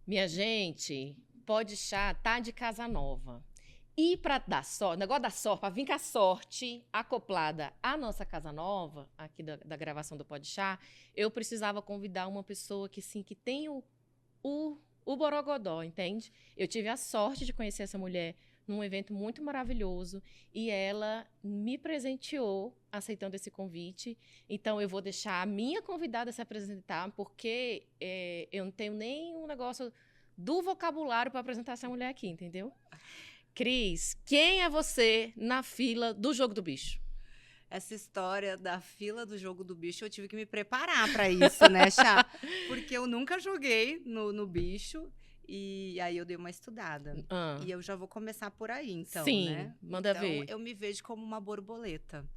Minha gente, pode chá, tá de casa nova. E para dar sorte, o negócio da sorte, para vir com a sorte acoplada à nossa casa nova, aqui da gravação do Pode Chá, eu precisava convidar uma pessoa que, sim, que tem o, o borogodó, entende? Eu tive a sorte de conhecer essa mulher num evento muito maravilhoso e ela me presenteou aceitando esse convite. Então, eu vou deixar a minha convidada se apresentar, porque eu não tenho nem um negócio do vocabulário para apresentar essa mulher aqui, entendeu? Cris, quem é você na fila do Jogo do Bicho? Essa história da fila do jogo do bicho, eu tive que me preparar para isso, né, Chá? Porque eu nunca joguei no bicho e aí eu dei uma estudada. Ah, E eu já vou começar por aí, então, sim, né? manda Então, ver. eu me vejo como uma borboleta,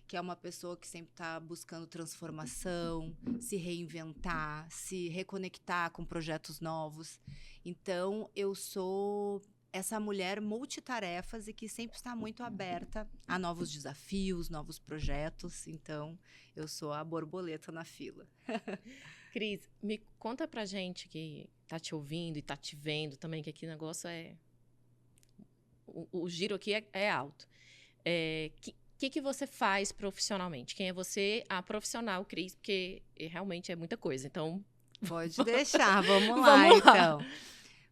que é uma pessoa que sempre está buscando transformação, se reinventar, se reconectar com projetos novos. Então, eu sou essa mulher multitarefas e que sempre está muito aberta a novos desafios, novos projetos. Então, eu sou a borboleta na fila. Cris, me conta pra gente que tá te ouvindo e tá te vendo também, que aqui o negócio é. O giro aqui é alto. Que você faz profissionalmente? Quem é você, a profissional, Cris? Porque realmente é muita coisa. Então, Pode deixar, vamos lá, vamos lá. então.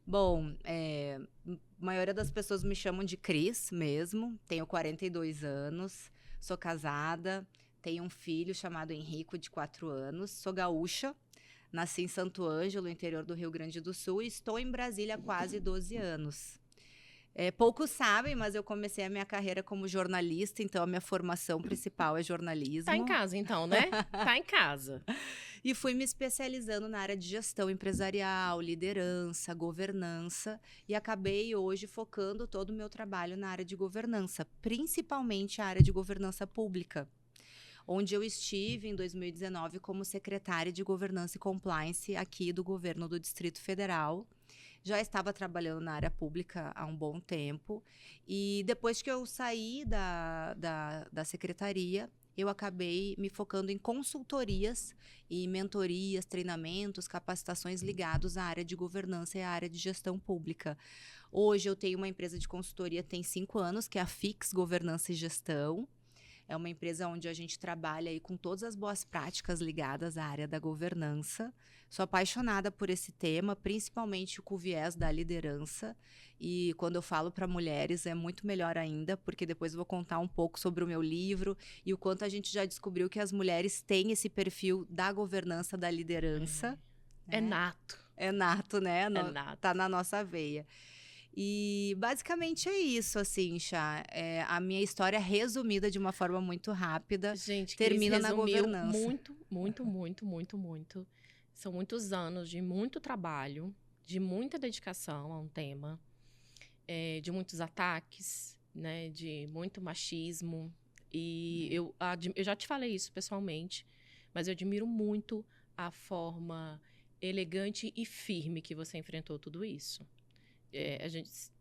Bom, a maioria das pessoas me chamam de Cris mesmo. Tenho 42 anos, sou casada, tenho um filho chamado Henrico, de 4 anos. Sou gaúcha, nasci em Santo Ângelo, interior do Rio Grande do Sul, e estou em Brasília há quase 12 anos. Poucos sabem, mas eu comecei a minha carreira como jornalista, então a minha formação principal é Tá em jornalismo. casa, então, né? Tá em casa. E fui me especializando na área de gestão empresarial, liderança, governança, e acabei hoje focando todo o meu trabalho na área de governança, principalmente a área de governança pública, onde eu estive em 2019 como secretária de governança e compliance aqui do governo do Distrito Federal. Já estava trabalhando na área pública há um bom tempo, e depois que eu saí da secretaria, eu acabei me focando em consultorias e mentorias, treinamentos, capacitações ligados à área de governança e à área de gestão pública. Hoje eu tenho uma empresa de consultoria, tem 5 anos, que é a Fix Governança e Gestão. É uma empresa onde a gente trabalha aí com todas as boas práticas ligadas à área da governança. Sou apaixonada por esse tema, principalmente com o viés da liderança. E quando eu falo para mulheres é muito melhor ainda, porque depois eu vou contar um pouco sobre o meu livro e o quanto a gente já descobriu que as mulheres têm esse perfil da governança, da liderança, É né? nato. É nato, né? É Tá nato. na nossa veia. E basicamente é isso, assim, Chá. A minha história resumida de uma forma muito rápida Gente, Cris termina na resumiu governança. muito, muito, muito, muito, muito. São muitos anos de muito trabalho, de muita dedicação a um tema, de muitos ataques, né, de muito machismo. E eu já te falei isso pessoalmente, mas eu admiro muito a forma elegante e firme que você enfrentou tudo isso.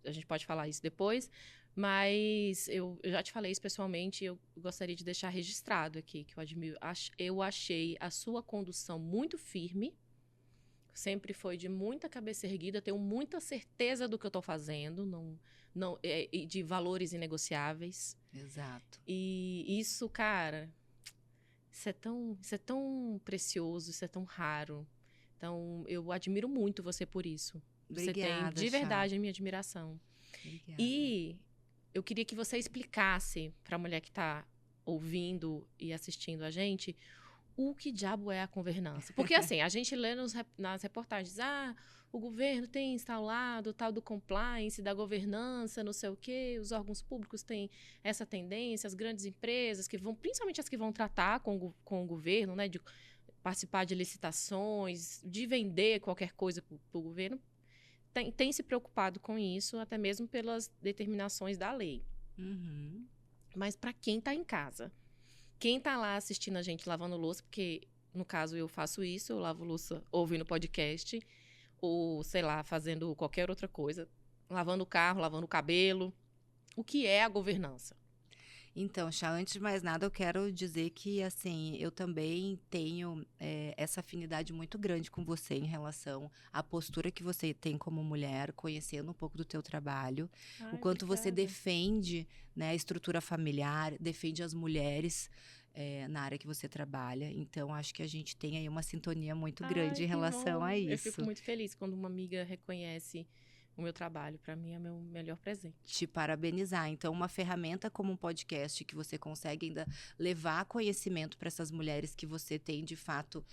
A gente pode falar isso depois, mas eu já te falei isso pessoalmente e eu gostaria de deixar registrado aqui que eu admiro. Eu achei a sua condução muito firme, sempre foi de muita cabeça erguida, tenho muita certeza do que eu estou fazendo, e de valores inegociáveis. Exato. E isso, cara, isso é tão precioso, isso é tão raro. Então, eu admiro muito você por isso. Você tem, Obrigada, de Chá. verdade, a minha admiração. Obrigada. E eu queria que você explicasse para a mulher que está ouvindo e assistindo a gente o que diabo é a governança. Porque, assim, a gente lê nas reportagens, o governo tem instalado o tal do compliance, da governança, não sei o quê, os órgãos públicos têm essa tendência, as grandes empresas, principalmente as que vão tratar com o governo, né, de participar de licitações, de vender qualquer coisa para o governo, tem se preocupado com isso, até mesmo pelas determinações da lei. Uhum. Mas para quem está em casa, quem está lá assistindo a gente lavando louça, porque no caso eu faço isso, eu lavo louça ouvindo podcast, ou sei lá, fazendo qualquer outra coisa, lavando o carro, lavando o cabelo. O que é a governança? Então, Chá, antes de mais nada, eu quero dizer que, assim, eu também tenho essa afinidade muito grande com você em relação à postura que você tem como mulher, conhecendo um pouco do teu trabalho, o Ai, quanto você obrigada. defende, né, a estrutura familiar, defende as mulheres na área que você trabalha. Então, acho que a gente tem aí uma sintonia muito grande Ai, em que relação a bom. Eu fico isso. muito feliz quando uma amiga reconhece o meu trabalho. Para mim é meu melhor presente. Te parabenizar. Então, uma ferramenta como um podcast que você consegue ainda levar conhecimento para essas mulheres que você tem, de fato,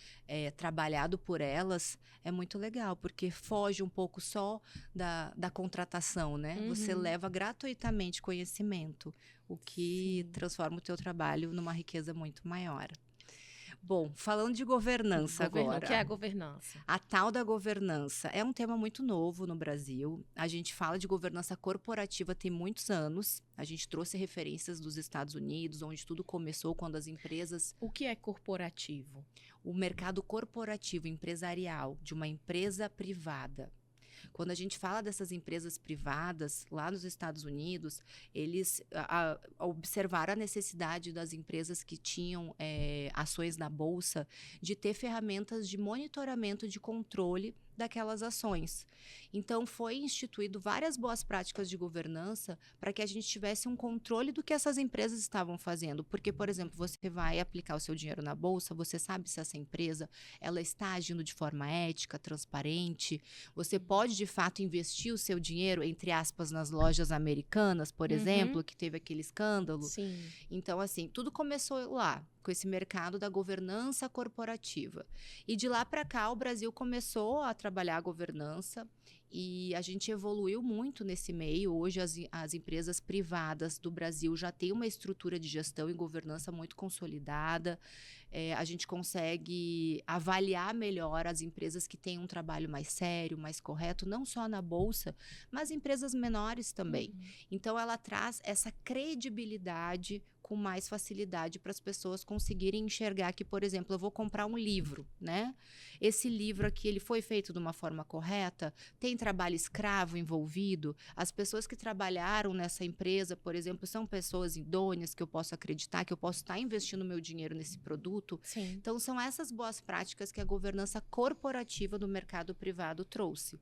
trabalhado por elas, é muito legal, porque foge um pouco só da contratação, né? Você Uhum, leva gratuitamente conhecimento, o que sim. transforma o teu trabalho numa riqueza muito maior. Bom, falando de governança O que é agora. a governança? A tal da governança é um tema muito novo no Brasil. A gente fala de governança corporativa tem muitos anos. A gente trouxe referências dos Estados Unidos, onde tudo começou quando as empresas, O que é corporativo? o mercado corporativo empresarial de uma empresa privada. Quando a gente fala dessas empresas privadas, lá nos Estados Unidos, eles observaram a necessidade das empresas que tinham ações na bolsa de ter ferramentas de monitoramento de controle daquelas ações. Então, foi instituído várias boas práticas de governança para que a gente tivesse um controle do que essas empresas estavam fazendo. Porque, por exemplo, você vai aplicar o seu dinheiro na bolsa, você sabe se essa empresa ela está agindo de forma ética, transparente. Você pode, de fato, investir o seu dinheiro, entre aspas, nas lojas americanas, por Uhum, exemplo, que teve aquele escândalo. sim. Então, assim, tudo começou lá, com esse mercado da governança corporativa. E de lá para cá, o Brasil começou a trabalhar a governança e a gente evoluiu muito nesse meio. Hoje, as empresas privadas do Brasil já têm uma estrutura de gestão e governança muito consolidada. A gente consegue avaliar melhor as empresas que têm um trabalho mais sério, mais correto, não só na bolsa, mas empresas menores também. Uhum. Então, ela traz essa credibilidade com mais facilidade para as pessoas conseguirem enxergar que, por exemplo, eu vou comprar um livro, né? Esse livro aqui, ele foi feito de uma forma correta? Tem trabalho escravo envolvido? As pessoas que trabalharam nessa empresa, por exemplo, são pessoas idôneas que eu posso acreditar, que eu posso estar investindo meu dinheiro nesse produto? Sim. Então, são essas boas práticas que a governança corporativa do mercado privado trouxe.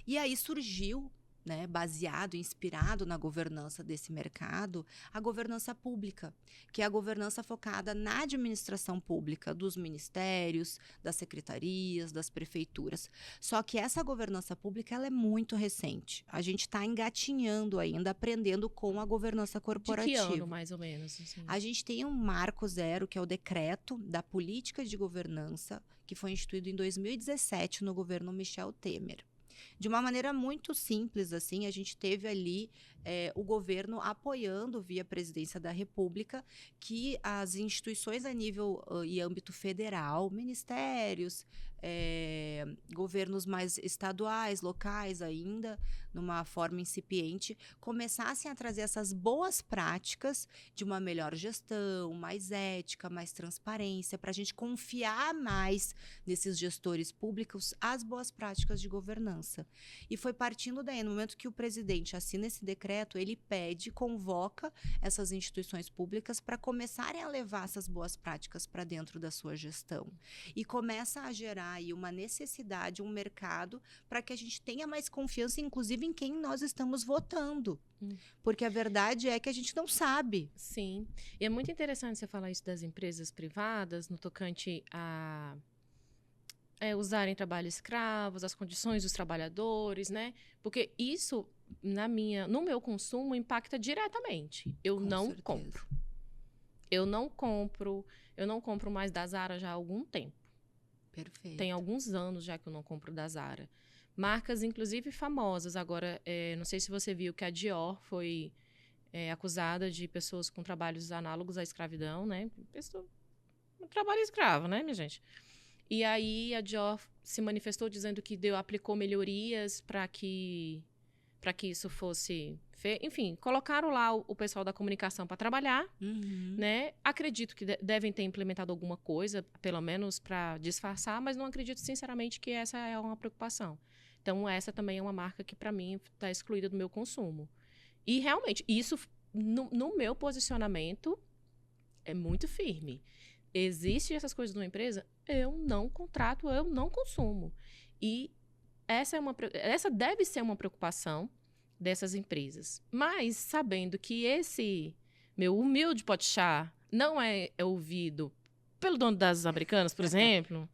E aí surgiu, né, baseado, inspirado na governança desse mercado, a governança pública, que é a governança focada na administração pública dos ministérios, das secretarias, das prefeituras. Só que essa governança pública ela é muito recente. A gente está engatinhando ainda, aprendendo com a governança De que ano, corporativa. mais ou menos? Assim? A gente tem um marco zero, que é o decreto da política de governança, que foi instituído em 2017 no governo Michel Temer. De uma maneira muito simples, assim, a gente teve ali o governo apoiando via presidência da República que as instituições a nível e âmbito federal, ministérios, governos mais estaduais, locais ainda, numa forma incipiente, começassem a trazer essas boas práticas de uma melhor gestão, mais ética, mais transparência, para a gente confiar mais nesses gestores públicos as boas práticas de governança. E foi partindo daí, no momento que o presidente assina esse decreto, ele pede, convoca essas instituições públicas para começarem a levar essas boas práticas para dentro da sua gestão. E começa a gerar aí uma necessidade, um mercado, para que a gente tenha mais confiança, inclusive em quem nós estamos votando. Porque a verdade é que a gente não sabe. Sim. E é muito interessante você falar isso das empresas privadas, no tocante a usarem trabalho escravos, as condições dos trabalhadores, né? Porque isso, no meu consumo, impacta diretamente. Eu Com não certeza. compro. Eu não compro mais da Zara já há algum tempo. Perfeito. Tem alguns anos já que eu não compro da Zara. Marcas, inclusive, famosas. Agora, não sei se você viu que a Dior foi acusada de pessoas com trabalhos análogos à escravidão, né? Trabalho escravo, né, minha gente? E aí a Dior se manifestou dizendo que aplicou melhorias para que isso fosse feito. Enfim, colocaram lá o pessoal da comunicação para trabalhar, né? Acredito que devem ter implementado alguma coisa, pelo menos para disfarçar, mas não acredito sinceramente que essa é uma preocupação. Então, essa também é uma marca que, para mim, está excluída do meu consumo. E, realmente, isso no meu posicionamento, é muito firme. Existem essas coisas numa empresa, eu não contrato, eu não consumo. E essa deve ser uma preocupação dessas empresas. Mas, sabendo que esse meu humilde pote de chá não é ouvido pelo dono das Americanas, por exemplo,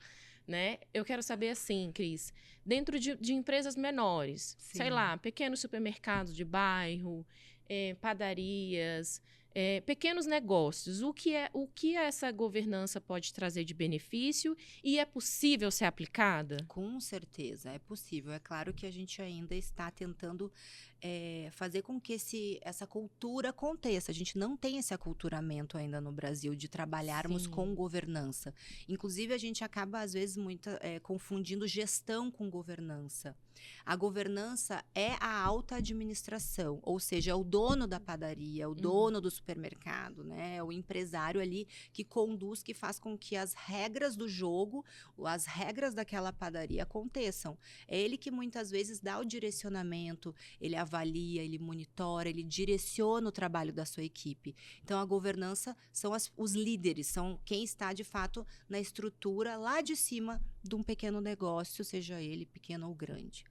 né? Eu quero saber assim, Cris, dentro de empresas menores, Sim. sei lá, pequenos supermercados de bairro, padarias, pequenos negócios, o que essa governança pode trazer de benefício e é possível ser aplicada? Com certeza, é possível. É claro que a gente ainda está tentando fazer com que essa cultura aconteça. A gente não tem esse aculturamento ainda no Brasil de trabalharmos Sim. com governança. Inclusive, a gente acaba, às vezes, confundindo gestão com governança. A governança é a alta administração, ou seja, é o dono da padaria, o dono do supermercado, né? É o empresário ali que conduz, que faz com que as regras do jogo, as regras daquela padaria aconteçam. É ele que muitas vezes dá o direcionamento, ele avalia, ele monitora, ele direciona o trabalho da sua equipe. Então, a governança são os líderes, são quem está, de fato, na estrutura lá de cima de um pequeno negócio, seja ele pequeno ou grande.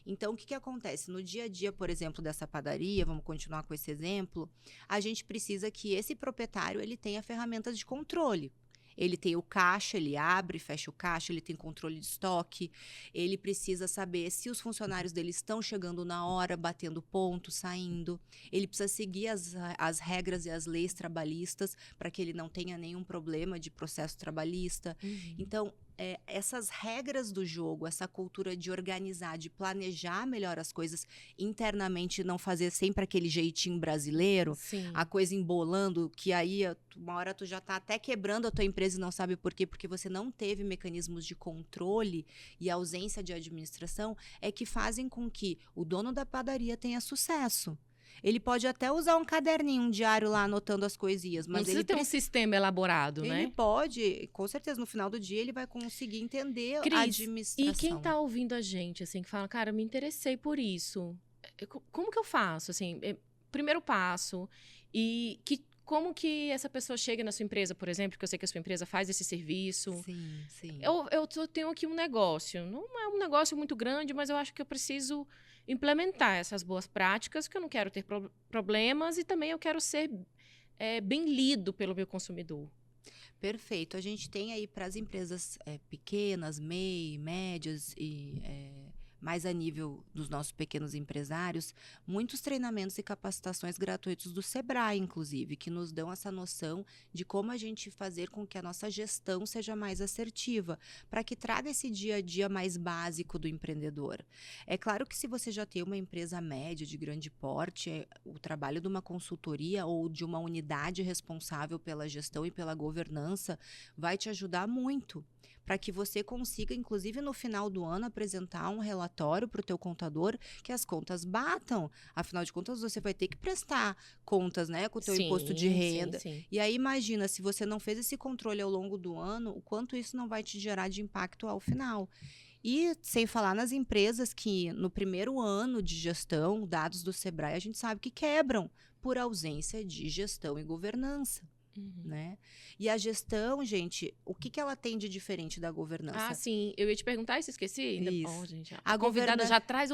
Então, o que acontece? No dia a dia, por exemplo, dessa padaria, vamos continuar com esse exemplo, a gente precisa que esse proprietário ele tenha ferramentas de controle. Ele tem o caixa, ele abre e fecha o caixa, ele tem controle de estoque, ele precisa saber se os funcionários dele estão chegando na hora, batendo ponto, saindo. Ele precisa seguir as regras e as leis trabalhistas para que ele não tenha nenhum problema de processo trabalhista. Então, essas regras do jogo, essa cultura de organizar, de planejar melhor as coisas internamente, não fazer sempre aquele jeitinho brasileiro, Sim. a coisa embolando, que aí uma hora tu já tá até quebrando a tua empresa e não sabe por quê, porque você não teve mecanismos de controle e ausência de administração, é que fazem com que o dono da padaria tenha sucesso. Ele pode até usar um caderninho, um diário lá anotando as coisinhas, mas não precisa ter um sistema elaborado, né? Ele pode, com certeza, no final do dia ele vai conseguir entender Cris, a administração. E quem tá ouvindo a gente, assim, que fala, cara, me interessei por isso. Como que eu faço, assim, primeiro passo, e como que essa pessoa chega na sua empresa, por exemplo, que eu sei que a sua empresa faz esse serviço. Sim, sim. Eu tenho aqui um negócio, não é um negócio muito grande, mas eu acho que eu preciso implementar essas boas práticas, que eu não quero ter problemas e também eu quero ser bem lido pelo meu consumidor. Perfeito. A gente tem aí para as empresas pequenas, médias e mais a nível dos nossos pequenos empresários, muitos treinamentos e capacitações gratuitos do Sebrae, inclusive, que nos dão essa noção de como a gente fazer com que a nossa gestão seja mais assertiva, para que traga esse dia a dia mais básico do empreendedor. É claro que se você já tem uma empresa média, de grande porte, o trabalho de uma consultoria ou de uma unidade responsável pela gestão e pela governança vai te ajudar muito, para que você consiga, inclusive no final do ano, apresentar um relatório para o teu contador que as contas batam. Afinal de contas, você vai ter que prestar contas, né, com o teu imposto de renda. Sim. E aí, imagina, se você não fez esse controle ao longo do ano, o quanto isso não vai te gerar de impacto ao final. E sem falar nas empresas que no primeiro ano de gestão, dados do Sebrae, a gente sabe que quebram por ausência de gestão e governança. Né? E a gestão, gente, o que ela tem de diferente da governança? Ah, sim. Eu ia te perguntar isso, esqueci ainda. Isso. Oh, gente, a convidada já traz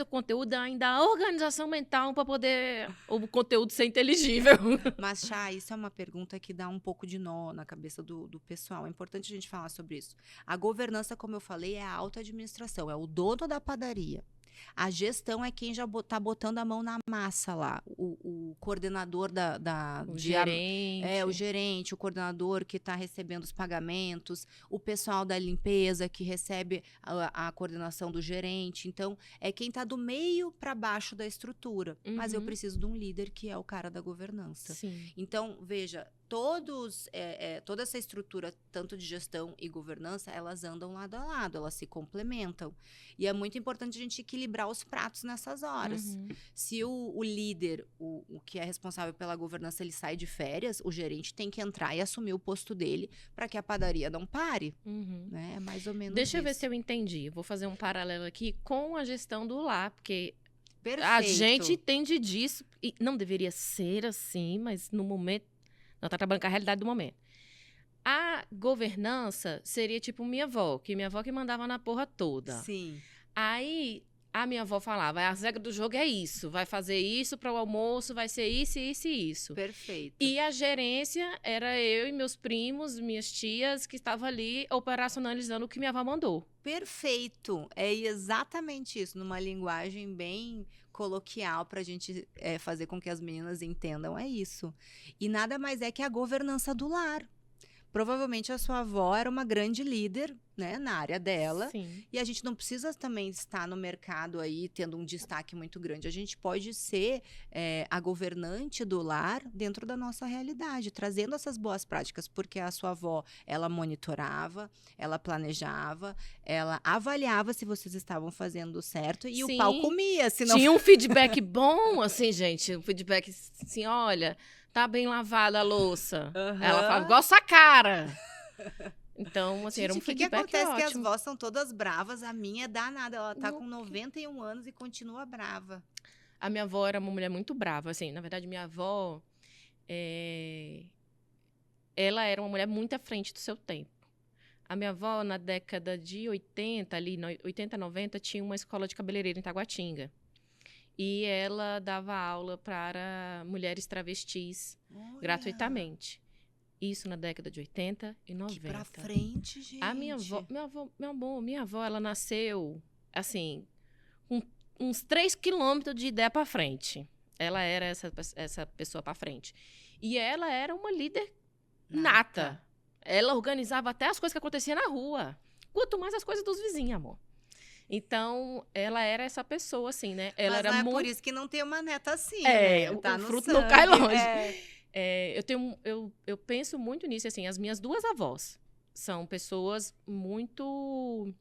o conteúdo, ainda a organização mental para poder o conteúdo ser inteligível. Mas, Chá, isso é uma pergunta que dá um pouco de nó na cabeça do pessoal. É importante a gente falar sobre isso. A governança, como eu falei, é a alta administração, é o dono da padaria. A gestão é quem já está botando a mão na massa lá. O coordenador gerente. O gerente, o coordenador que está recebendo os pagamentos, o pessoal da limpeza que recebe a coordenação do gerente. Então, é quem está do meio para baixo da estrutura. Mas eu preciso de um líder que é o cara da governança. Sim. Então, veja, toda essa estrutura, tanto de gestão e governança, elas andam lado a lado, elas se complementam. E é muito importante a gente equilibrar os pratos nessas horas. Se o líder, o que é responsável pela governança, ele sai de férias, o gerente tem que entrar e assumir o posto dele para que a padaria não pare. Né? É mais ou menos Deixa eu ver isso. se eu entendi. Vou fazer um paralelo aqui com a gestão do lar, porque Perfeito. A gente entende disso, e não deveria ser assim, mas no momento, nós está trabalhando com a realidade do momento. A governança seria tipo minha avó que mandava na porra toda. Sim. Aí a minha avó falava, as regras do jogo é isso, vai fazer isso para o almoço, vai ser isso, isso e isso. Perfeito. E a gerência era eu e meus primos, minhas tias, que estavam ali operacionalizando o que minha avó mandou. Perfeito. É exatamente isso, numa linguagem bem coloquial para a gente fazer com que as meninas entendam, é isso. E nada mais é que a governança do lar. Provavelmente a sua avó era uma grande líder, né, na área dela. Sim. E a gente não precisa também estar no mercado aí tendo um destaque muito grande. A gente pode ser a governante do lar dentro da nossa realidade, trazendo essas boas práticas, porque a sua avó, ela monitorava, ela planejava, ela avaliava se vocês estavam fazendo certo e Sim. o pau comia, senão... Tinha um feedback bom, assim, gente, um feedback assim, olha, tá bem lavada a louça. Uhum. Ela falava, igual essa cara. Então, assim, Gente, era um o que feedback acontece ótimo. que as vós são todas bravas, a minha é danada, ela tá No com 91 anos e continua brava. A minha avó era uma mulher muito brava, assim, na verdade, minha avó, ela era uma mulher muito à frente do seu tempo. A minha avó, na década de 80, ali, 80, 90, tinha uma escola de cabeleireiro em Taguatinga. E ela dava aula para mulheres travestis gratuitamente. Isso na década de 80 e 90. Que pra frente, gente. A minha avó, ela nasceu, assim, com uns 3 quilômetros de ideia para frente. Ela era essa pessoa para frente. E ela era uma líder nata. Ela organizava até as coisas que aconteciam na rua. Quanto mais as coisas dos vizinhos, amor. Então, ela era essa pessoa, assim, né? Ela Mas era não é muito... por isso que não tem uma neta assim, É, né? Tá o no fruto sangue. não cai longe. Eu penso muito nisso, assim, as minhas duas avós são pessoas muito...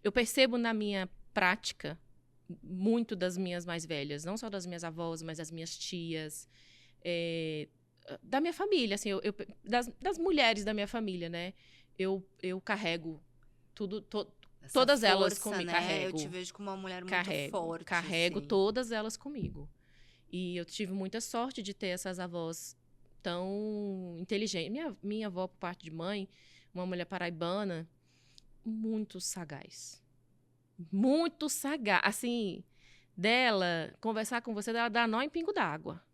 Eu percebo na minha prática muito das minhas mais velhas, não só das minhas avós, mas das minhas tias, da minha família, assim, das mulheres da minha família, né? Eu carrego tudo... Todas força, elas comigo, né? carrego. Eu te vejo como uma mulher muito forte. Carrego assim. todas elas comigo. E eu tive muita sorte de ter essas avós tão inteligentes. Minha avó, por parte de mãe, uma mulher paraibana, muito sagaz. Muito sagaz. Assim, dela, conversar com você, dela dá nó em pingo d'água.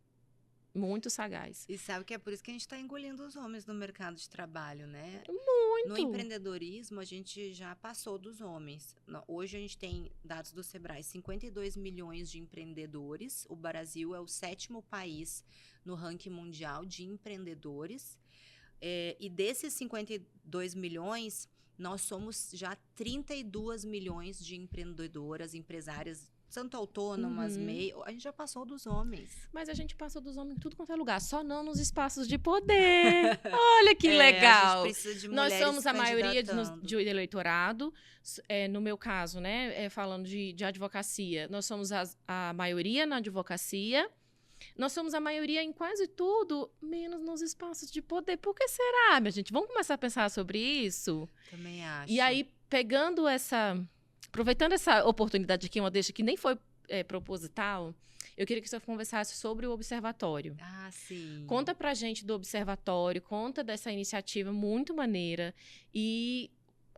Muito sagaz. E sabe que é por isso que a gente está engolindo os homens no mercado de trabalho, né? Muito. No empreendedorismo, a gente já passou dos homens. Hoje a gente tem dados do Sebrae, 52 milhões de empreendedores. O Brasil é o 7º país no ranking mundial de empreendedores. E desses 52 milhões, nós somos já 32 milhões de empreendedoras, empresárias, tanto autônomas, a gente já passou dos homens. Mas a gente passou dos homens em tudo quanto é lugar, só não nos espaços de poder. Olha que legal. A gente precisa de Nós mulheres somos a maioria de eleitorado. No meu caso, né, falando de advocacia, nós somos a maioria na advocacia. Nós somos a maioria em quase tudo, menos nos espaços de poder. Por que será, minha gente? Vamos começar a pensar sobre isso? Também acho. E aí, aproveitando essa oportunidade aqui, uma deixa que nem foi proposital, eu queria que você conversasse sobre o observatório. Ah, sim. Conta pra gente do observatório, conta dessa iniciativa muito maneira e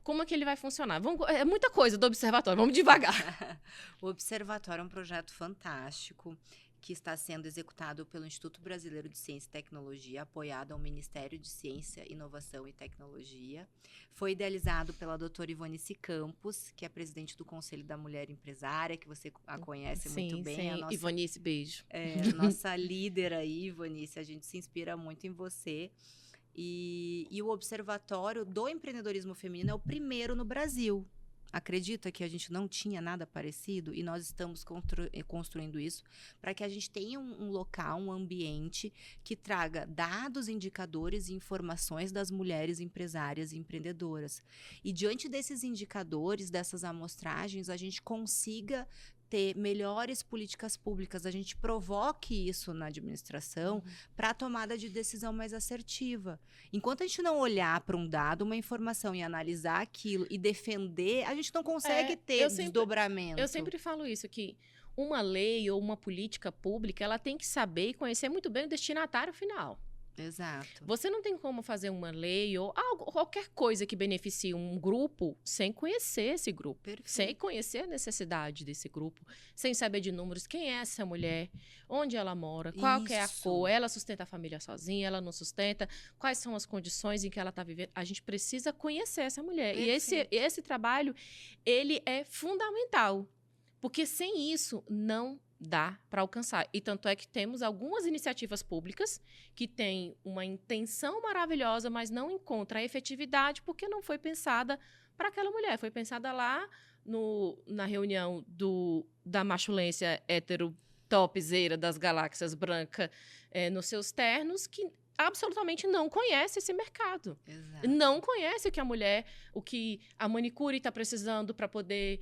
como é que ele vai funcionar. É muita coisa do observatório, vamos devagar. O observatório é um projeto fantástico que está sendo executado pelo Instituto Brasileiro de Ciência e Tecnologia, apoiado ao Ministério de Ciência, Inovação e Tecnologia. Foi idealizado pela doutora Ivonice Campos, que é presidente do Conselho da Mulher Empresária, que você a conhece muito bem. Sim, nossa, Ivonice, beijo. Nossa líder aí, Ivonice, a gente se inspira muito em você. E o Observatório do Empreendedorismo Feminino é o primeiro no Brasil. Acredita que a gente não tinha nada parecido? E nós estamos construindo isso para que a gente tenha um local, um ambiente que traga dados, indicadores e informações das mulheres empresárias e empreendedoras. E diante desses indicadores, dessas amostragens, a gente consiga ter melhores políticas públicas, a gente provoque isso na administração para a tomada de decisão mais assertiva. Enquanto a gente não olhar para um dado, uma informação e analisar aquilo e defender, a gente não consegue ter desdobramento. Eu sempre falo isso, que uma lei ou uma política pública, ela tem que saber e conhecer muito bem o destinatário final. Exato. Você não tem como fazer uma lei ou qualquer coisa que beneficie um grupo sem conhecer esse grupo, Perfeito. sem conhecer a necessidade desse grupo, sem saber de números, quem é essa mulher, onde ela mora, qual que é a cor, ela sustenta a família sozinha, ela não sustenta, quais são as condições em que ela está vivendo. A gente precisa conhecer essa mulher. Perfeito. E esse trabalho, ele é fundamental, porque sem isso não dá para alcançar. E tanto é que temos algumas iniciativas públicas que têm uma intenção maravilhosa, mas não encontra a efetividade porque não foi pensada para aquela mulher. Foi pensada lá na reunião da machulência hétero topzera das galáxias branca nos seus ternos, que absolutamente não conhece esse mercado. Exato. Não conhece o que a manicure está precisando para poder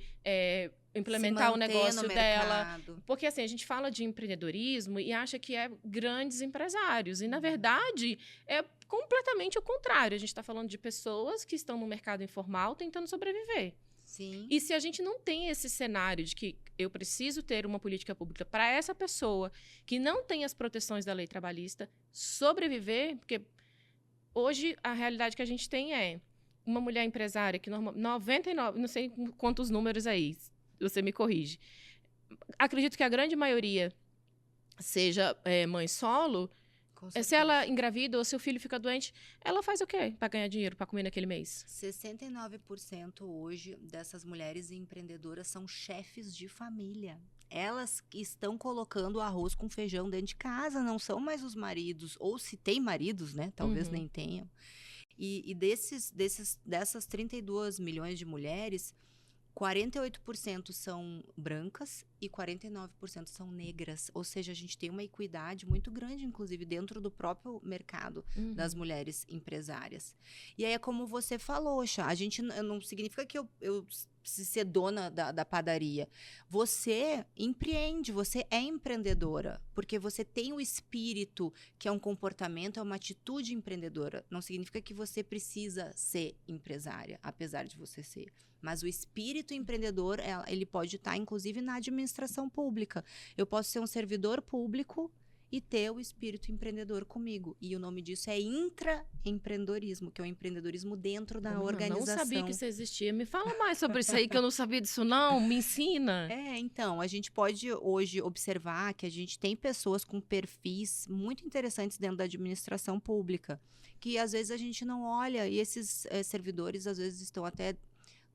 implementar o negócio dela. Porque, assim, a gente fala de empreendedorismo e acha que é grandes empresários. E, na verdade, é completamente o contrário. A gente está falando de pessoas que estão no mercado informal tentando sobreviver. Sim. E se a gente não tem esse cenário de que eu preciso ter uma política pública para essa pessoa que não tem as proteções da lei trabalhista sobreviver, porque hoje a realidade que a gente tem é uma mulher empresária que 99, não sei quantos números aí, você me corrige. Acredito que a grande maioria seja mãe solo. Se ela engravida ou seu filho fica doente, ela faz o quê para ganhar dinheiro, para comer naquele mês? 69% hoje dessas mulheres empreendedoras são chefes de família. Elas estão colocando arroz com feijão dentro de casa, não são mais os maridos. Ou se tem maridos, né? Talvez nem tenham. E dessas 32 milhões de mulheres, 48% são brancas e 49% são negras. Ou seja, a gente tem uma equidade muito grande, inclusive, dentro do próprio mercado das mulheres empresárias. E aí é como você falou, Chá, a gente não significa que eu preciso ser dona da padaria. Você empreende, você é empreendedora, porque você tem o espírito, que é um comportamento, é uma atitude empreendedora. Não significa que você precisa ser empresária, apesar de você ser. Mas o espírito empreendedor, ele pode estar, inclusive, na administração pública. Eu posso ser um servidor público e ter o espírito empreendedor comigo. E o nome disso é intraempreendedorismo, que é o empreendedorismo dentro da organização. Não sabia que isso existia. Me fala mais sobre isso aí, que eu não sabia disso não. Me ensina. Então, a gente pode hoje observar que a gente tem pessoas com perfis muito interessantes dentro da administração pública, que às vezes a gente não olha, e esses servidores às vezes estão até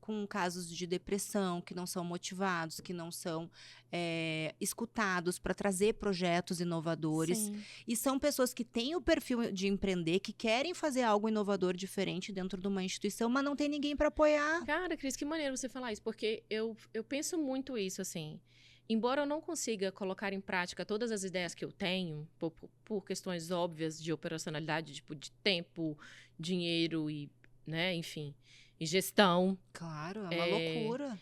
com casos de depressão, que não são motivados, que não são escutados para trazer projetos inovadores. Sim. E são pessoas que têm o perfil de empreender, que querem fazer algo inovador diferente dentro de uma instituição, mas não tem ninguém para apoiar. Cara, Cris, que maneiro você falar isso, porque eu penso muito isso, assim. Embora eu não consiga colocar em prática todas as ideias que eu tenho, por questões óbvias de operacionalidade, tipo de tempo, dinheiro e, né, enfim, e gestão. Claro, é uma loucura.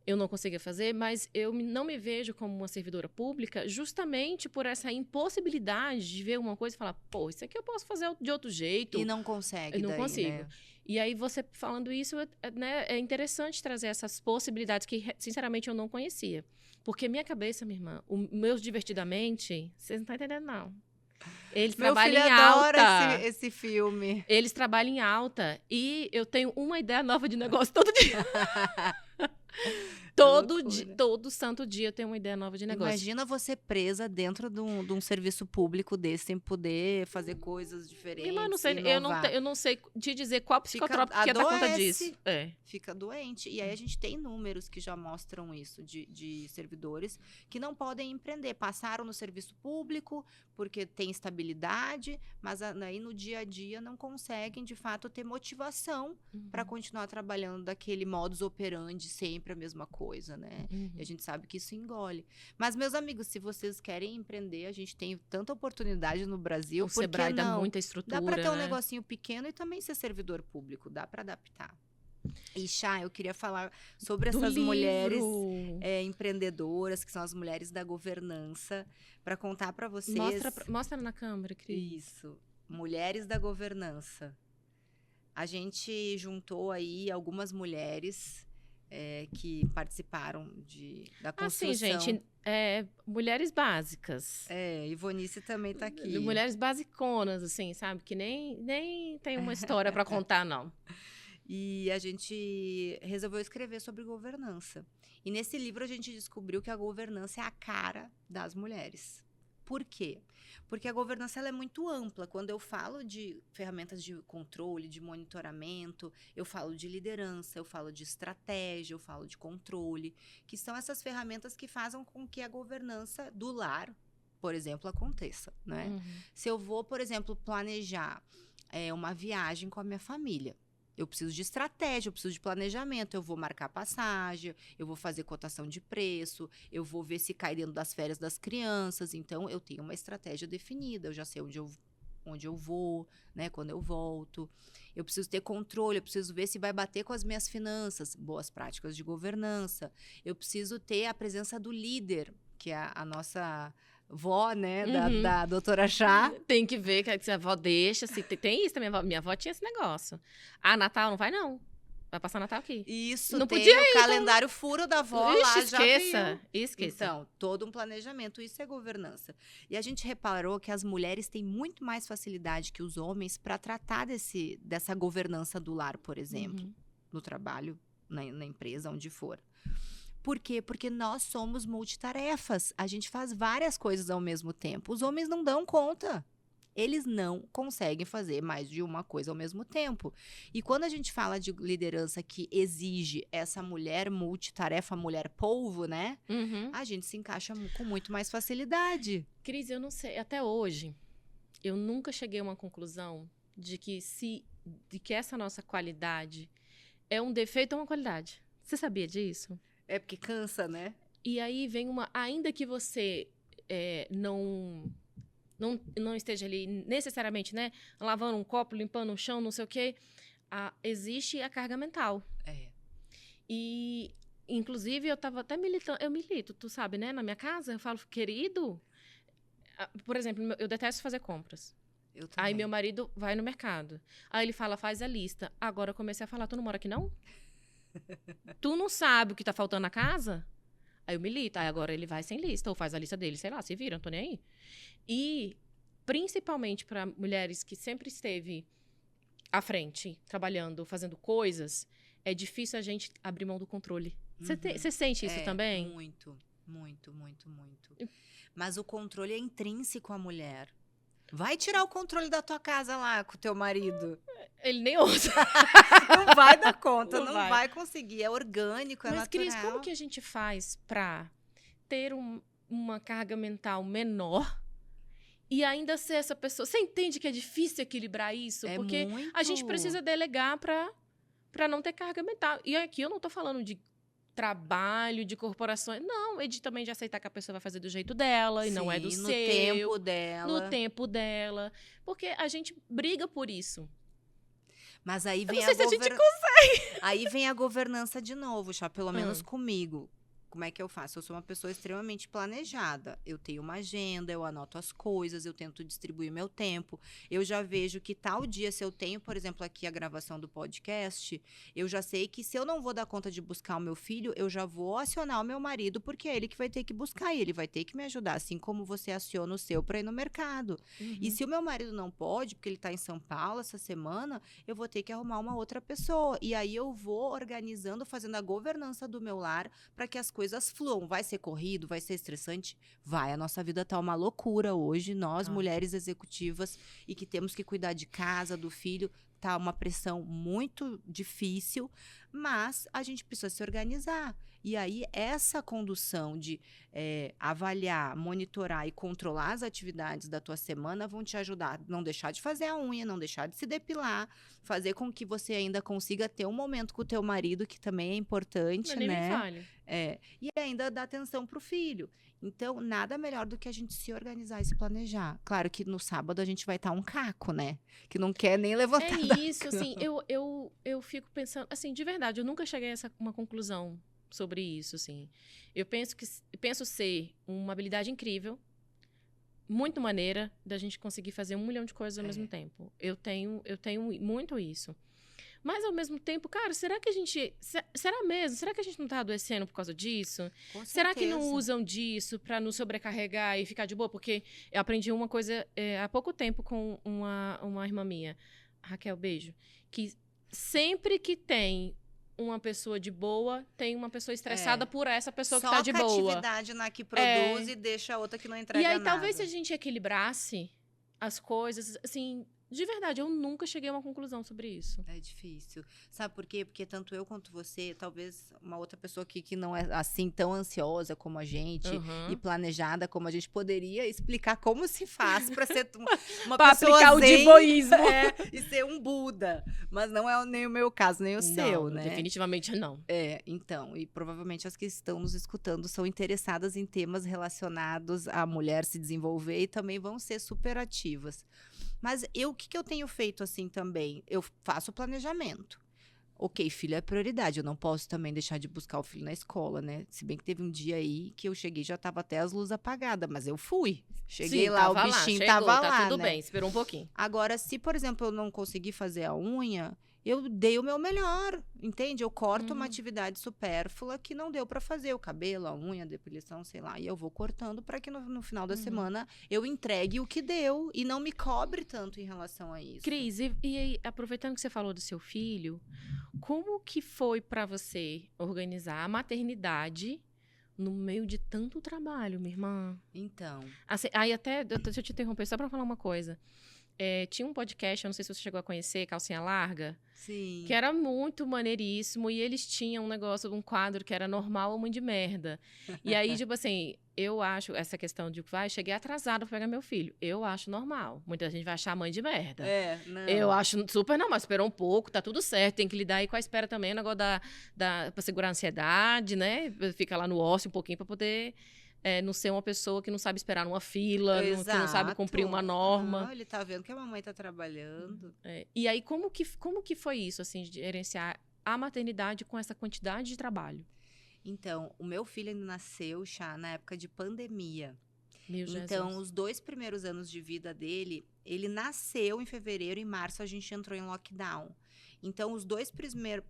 Eu não consigo fazer, mas eu não me vejo como uma servidora pública justamente por essa impossibilidade de ver uma coisa e falar, pô, isso aqui eu posso fazer de outro jeito. E não consegue. Eu não consigo. Né? E aí você falando isso, né, é interessante trazer essas possibilidades que, sinceramente, eu não conhecia. Porque minha cabeça, minha irmã, o meus divertidamente, vocês não estão entendendo, não. Eles trabalham em alta. Meu filho adora esse filme. Eles trabalham em alta. E eu tenho uma ideia nova de negócio todo dia. Todo santo dia eu tenho uma ideia nova de negócio. Imagina você presa dentro de um serviço público desse, sem poder fazer coisas diferentes. Irmã, eu não sei te dizer qual psicotrópico que dá conta disso. Fica doente. E aí a gente tem números que já mostram isso, de servidores que não podem empreender. Passaram no serviço público porque tem estabilidade, mas aí no dia a dia não conseguem, de fato, ter motivação para continuar trabalhando daquele modus operandi, sempre a mesma coisa, né? E a gente sabe que isso engole. Mas, meus amigos, se vocês querem empreender, a gente tem tanta oportunidade no Brasil. O Sebrae dá muita estrutura, dá para ter um negocinho pequeno e também ser servidor público. Dá para adaptar. E, Chá, eu queria falar sobre essas mulheres empreendedoras, que são as mulheres da governança, para contar para vocês... Mostra na câmera, Cris. Isso. Mulheres da governança. A gente juntou aí algumas mulheres... que participaram da construção. Assim, gente, mulheres básicas. Ivonice também tá aqui. Mulheres basiconas, assim, sabe? Que nem tem uma história para contar, não. E a gente resolveu escrever sobre governança. E nesse livro a gente descobriu que a governança é a cara das mulheres. Por quê? Porque a governança ela é muito ampla. Quando eu falo de ferramentas de controle, de monitoramento, eu falo de liderança, eu falo de estratégia, eu falo de controle, que são essas ferramentas que fazem com que a governança do lar, por exemplo, aconteça, né? Se eu vou, por exemplo, planejar uma viagem com a minha família, eu preciso de estratégia, eu preciso de planejamento, eu vou marcar passagem, eu vou fazer cotação de preço, eu vou ver se cai dentro das férias das crianças, então eu tenho uma estratégia definida, eu já sei onde eu vou, né, quando eu volto. Eu preciso ter controle, eu preciso ver se vai bater com as minhas finanças, boas práticas de governança. Eu preciso ter a presença do líder, que é a nossa vó, né, da doutora Chá. Tem que ver que a avó deixa. Tem isso também. Minha avó tinha esse negócio. Natal não vai, não. Vai passar Natal aqui. Isso, não tem podia o ir, calendário furo da avó lá, esqueça. Então, todo um planejamento, isso é governança. E a gente reparou que as mulheres têm muito mais facilidade que os homens para tratar dessa governança do lar, por exemplo, no trabalho, na empresa, onde for. Por quê? Porque nós somos multitarefas. A gente faz várias coisas ao mesmo tempo. Os homens não dão conta. Eles não conseguem fazer mais de uma coisa ao mesmo tempo. E quando a gente fala de liderança que exige essa mulher multitarefa, mulher polvo, né? A gente se encaixa com muito mais facilidade. Cris, eu não sei. Até hoje, eu nunca cheguei a uma conclusão de que essa nossa qualidade é um defeito ou uma qualidade. Você sabia disso? É porque cansa, né? E aí vem ainda que você não esteja ali necessariamente, né, lavando um copo, limpando um chão, não sei o quê, existe a carga mental. E, inclusive, eu tava até eu milito, tu sabe, né, na minha casa, eu falo, querido, por exemplo, eu detesto fazer compras. Aí meu marido vai no mercado. Aí ele fala, faz a lista. Agora eu comecei a falar, tu não mora aqui não? Tu não sabe o que tá faltando na casa? Aí eu milito. Aí agora ele vai sem lista, ou faz a lista dele, sei lá, se vira, não tô nem aí. E, principalmente para mulheres que sempre esteve à frente, trabalhando, fazendo coisas, é difícil a gente abrir mão do controle. Você sente isso também? Muito, muito, muito, muito. Mas o controle é intrínseco à mulher. Vai tirar o controle da tua casa lá com o teu marido. Ele nem ouça. Não vai dar conta, não vai conseguir. É orgânico, é natural. Mas, Cris, como que a gente faz para ter uma carga mental menor e ainda ser essa pessoa? Você entende que é difícil equilibrar isso? Porque a gente precisa delegar para não ter carga mental. E aqui eu não tô falando de trabalho, de corporações. Não, também de aceitar que a pessoa vai fazer do jeito dela e não é do seu. No tempo dela. No tempo dela. Porque a gente briga por isso. Mas aí vem eu não sei se a gente consegue. Aí vem a governança de novo, já pelo menos comigo. Como é que eu faço? Eu sou uma pessoa extremamente planejada. Eu tenho uma agenda, eu anoto as coisas, eu tento distribuir meu tempo. Eu já vejo que tal dia, se eu tenho, por exemplo, aqui a gravação do podcast, eu já sei que se eu não vou dar conta de buscar o meu filho, eu já vou acionar o meu marido, porque é ele que vai ter que buscar e ele vai ter que me ajudar, assim como você aciona o seu para ir no mercado. E se o meu marido não pode, porque ele está em São Paulo essa semana, eu vou ter que arrumar uma outra pessoa. E aí eu vou organizando, fazendo a governança do meu lar para que as coisas fluam. Vai ser corrido, vai ser estressante? Vai. A nossa vida tá uma loucura hoje. Nós, mulheres executivas e que temos que cuidar de casa, do filho, tá uma pressão muito difícil, mas a gente precisa se organizar. E aí, essa condução de avaliar, monitorar e controlar as atividades da tua semana vão te ajudar a não deixar de fazer a unha, não deixar de se depilar, fazer com que você ainda consiga ter um momento com o teu marido, que também é importante, nem né? me fale. E ainda dar atenção pro filho. Então, nada melhor do que a gente se organizar e se planejar. Claro que no sábado a gente vai estar um caco, né? Que não quer nem levantar da isso, cama. assim, eu fico pensando, assim, de verdade, eu nunca cheguei a uma conclusão sobre isso, assim. Eu penso ser uma habilidade incrível, muito maneira da gente conseguir fazer 1 milhão de coisas ao mesmo tempo. Eu tenho muito isso. Mas, ao mesmo tempo, cara, será que a gente... Será mesmo? Será que a gente não tá adoecendo por causa disso? Com Será que não certeza. usam disso pra nos sobrecarregar e ficar de boa? Porque eu aprendi uma coisa há pouco tempo com uma irmã minha, Raquel, beijo, que sempre que tem uma pessoa de boa, tem uma pessoa estressada por essa pessoa que tá de boa. Só a atividade na que produz e deixa a outra que não entrega E aí, nada. talvez, se a gente equilibrasse as coisas, assim, de verdade, eu nunca cheguei a uma conclusão sobre isso. É difícil. Sabe por quê? Porque tanto eu quanto você, talvez uma outra pessoa aqui que não é assim tão ansiosa como a gente e planejada como a gente, poderia explicar como se faz para ser uma pra pessoa aplicar o zen, diboísmo. e ser um Buda. Mas não é nem o meu caso, nem o seu, né? Definitivamente não. Então, e provavelmente as que estão nos escutando são interessadas em temas relacionados à mulher se desenvolver e também vão ser super ativas. Mas o que eu tenho feito assim também? Eu faço planejamento. Ok, filho é prioridade. Eu não posso também deixar de buscar o filho na escola, né? Se bem que teve um dia aí que eu cheguei já tava até as luzes apagadas, mas eu fui. Cheguei lá, o bichinho tava lá, tá tudo né? bem, esperou um pouquinho. Agora, se, por exemplo, eu não consegui fazer a unha, eu dei o meu melhor, entende? Eu corto uma atividade supérflua que não deu pra fazer, o cabelo, a unha, a depilação, sei lá, e eu vou cortando para que no final da semana eu entregue o que deu e não me cobre tanto em relação a isso. Cris, e aí, aproveitando que você falou do seu filho, como que foi pra você organizar a maternidade no meio de tanto trabalho, minha irmã? Então. Assim, aí até, deixa eu te interromper só pra falar uma coisa. Tinha um podcast, eu não sei se você chegou a conhecer, Calcinha Larga. Sim. Que era muito maneiríssimo. E eles tinham um quadro que era normal ou mãe de merda. E aí, tipo assim, eu acho essa questão de cheguei atrasada pra pegar meu filho. Eu acho normal. Muita gente vai achar mãe de merda. Não. Eu acho super normal. Esperou um pouco, tá tudo certo. Tem que lidar aí com a espera também, o negócio pra segurar a ansiedade, né? Fica lá no ócio um pouquinho pra poder... não ser uma pessoa que não sabe esperar numa fila, que não sabe cumprir uma norma. Não, ele tá vendo que a mamãe tá trabalhando. E aí, como que foi isso, assim, de gerenciar a maternidade com essa quantidade de trabalho? Então, o meu filho ainda nasceu já na época de pandemia. Meu então, Jesus. os 2 primeiros anos de vida dele, ele nasceu em fevereiro, em março a gente entrou em lockdown. Então, os 2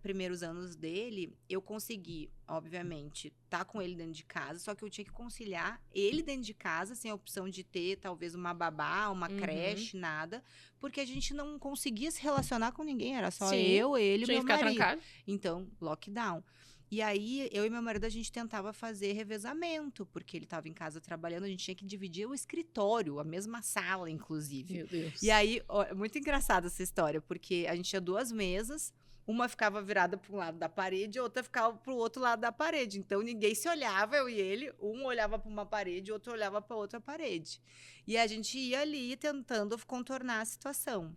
primeiros anos dele, eu consegui, obviamente, estar com ele dentro de casa, só que eu tinha que conciliar ele dentro de casa, sem a opção de ter, talvez, uma babá, uma creche, nada, porque a gente não conseguia se relacionar com ninguém, era só eu, ele e meu marido. Trancado. Então, lockdown. E aí, eu e meu marido, a gente tentava fazer revezamento, porque ele estava em casa trabalhando, a gente tinha que dividir o escritório, a mesma sala, inclusive. Meu Deus. E aí, é muito engraçada essa história, porque a gente tinha 2 mesas, uma ficava virada para um lado da parede, a outra ficava para o outro lado da parede. Então, ninguém se olhava, eu e ele, um olhava para uma parede, o outro olhava para outra parede. E a gente ia ali tentando contornar a situação.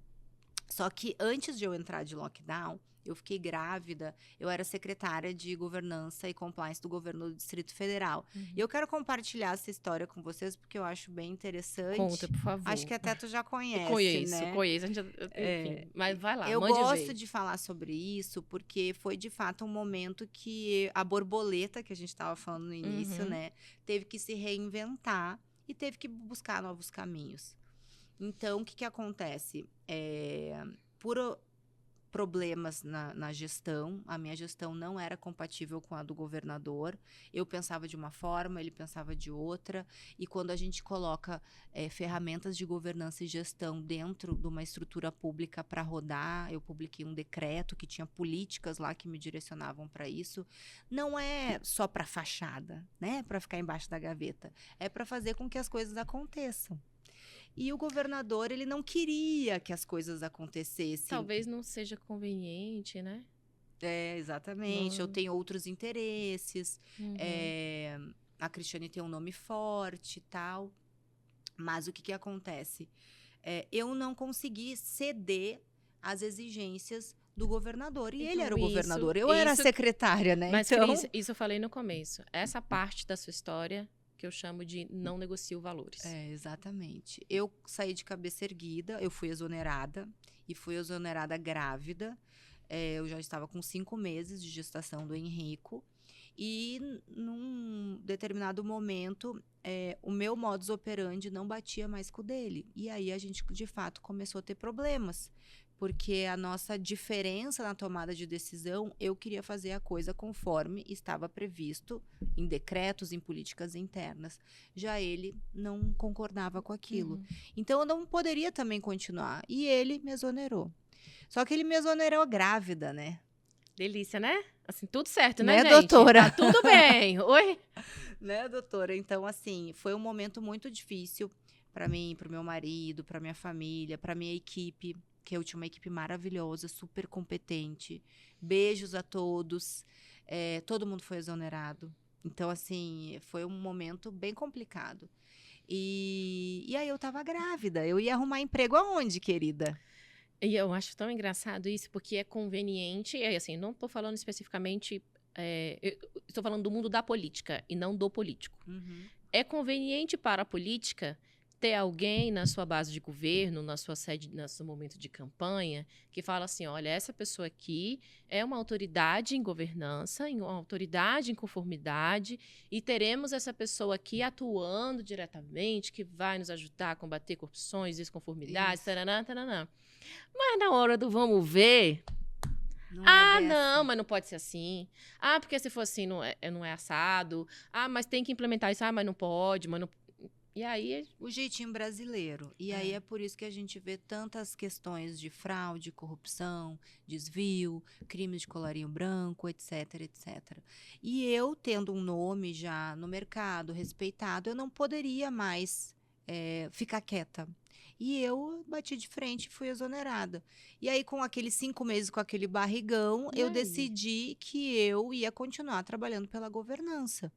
Só que antes de eu entrar de lockdown, eu fiquei grávida, eu era secretária de governança e compliance do governo do Distrito Federal. E eu quero compartilhar essa história com vocês, porque eu acho bem interessante. Conta, por favor. Acho que até tu já conhece, Conheço. né? A gente, enfim, mas vai lá, Eu mande gosto ver. de falar sobre isso, porque foi de fato um momento que a borboleta, que a gente estava falando no início, né? Teve que se reinventar e teve que buscar novos caminhos. Então, o que acontece? Por problemas na gestão, a minha gestão não era compatível com a do governador. Eu pensava de uma forma, ele pensava de outra. E quando a gente coloca ferramentas de governança e gestão dentro de uma estrutura pública para rodar, eu publiquei um decreto que tinha políticas lá que me direcionavam para isso. Não é só para fachada, né? Para ficar embaixo da gaveta. É para fazer com que as coisas aconteçam. E o governador, ele não queria que as coisas acontecessem. Talvez não seja conveniente, né? Exatamente. Eu tenho outros interesses. A Cristiane tem um nome forte e tal. Mas o que acontece? Eu não consegui ceder às exigências do governador. E ele era o governador, eu era a secretária, né? Mas, Cris, isso eu falei no começo. Essa parte da sua história... que eu chamo de não negocio valores. Exatamente. Eu saí de cabeça erguida, eu fui exonerada, e fui exonerada grávida. Eu já estava com 5 meses de gestação do Henrico, e num determinado momento, o meu modus operandi não batia mais com o dele. E aí a gente, de fato, começou a ter problemas, porque a nossa diferença na tomada de decisão, eu queria fazer a coisa conforme estava previsto em decretos, em políticas internas. Já ele não concordava com aquilo. Então, eu não poderia também continuar. E ele me exonerou. Só que ele me exonerou grávida, né? Delícia, né? Assim, tudo certo, né, gente? doutora? Tá tudo bem. Oi? Né, doutora? Então, assim, foi um momento muito difícil para mim, para o meu marido, para minha família, para minha equipe, que eu tinha uma equipe maravilhosa, super competente. Beijos a todos. Todo mundo foi exonerado. Então, assim, foi um momento bem complicado. E aí eu tava grávida. Eu ia arrumar emprego aonde, querida? E eu acho tão engraçado isso, porque é conveniente, e assim, não estou falando especificamente, eu estou falando do mundo da política e não do político. É conveniente para a política ter alguém na sua base de governo, na sua sede, no seu momento de campanha, que fala assim, olha, essa pessoa aqui é uma autoridade em governança, uma autoridade em conformidade, e teremos essa pessoa aqui atuando diretamente, que vai nos ajudar a combater corrupções, desconformidades, taranã, taranã. Mas na hora do vamos ver, não, mas não pode ser assim. Porque se for assim, não é assado. Mas tem que implementar isso. Mas não pode, mas não... E aí... O jeitinho brasileiro. E aí é por isso que a gente vê tantas questões de fraude, corrupção, desvio, crimes de colarinho branco, etc, etc. E eu, tendo um nome já no mercado, respeitado, eu não poderia mais ficar quieta. E eu bati de frente e fui exonerada. E aí, com aqueles 5 meses, com aquele barrigão, eu decidi que eu ia continuar trabalhando pela governança.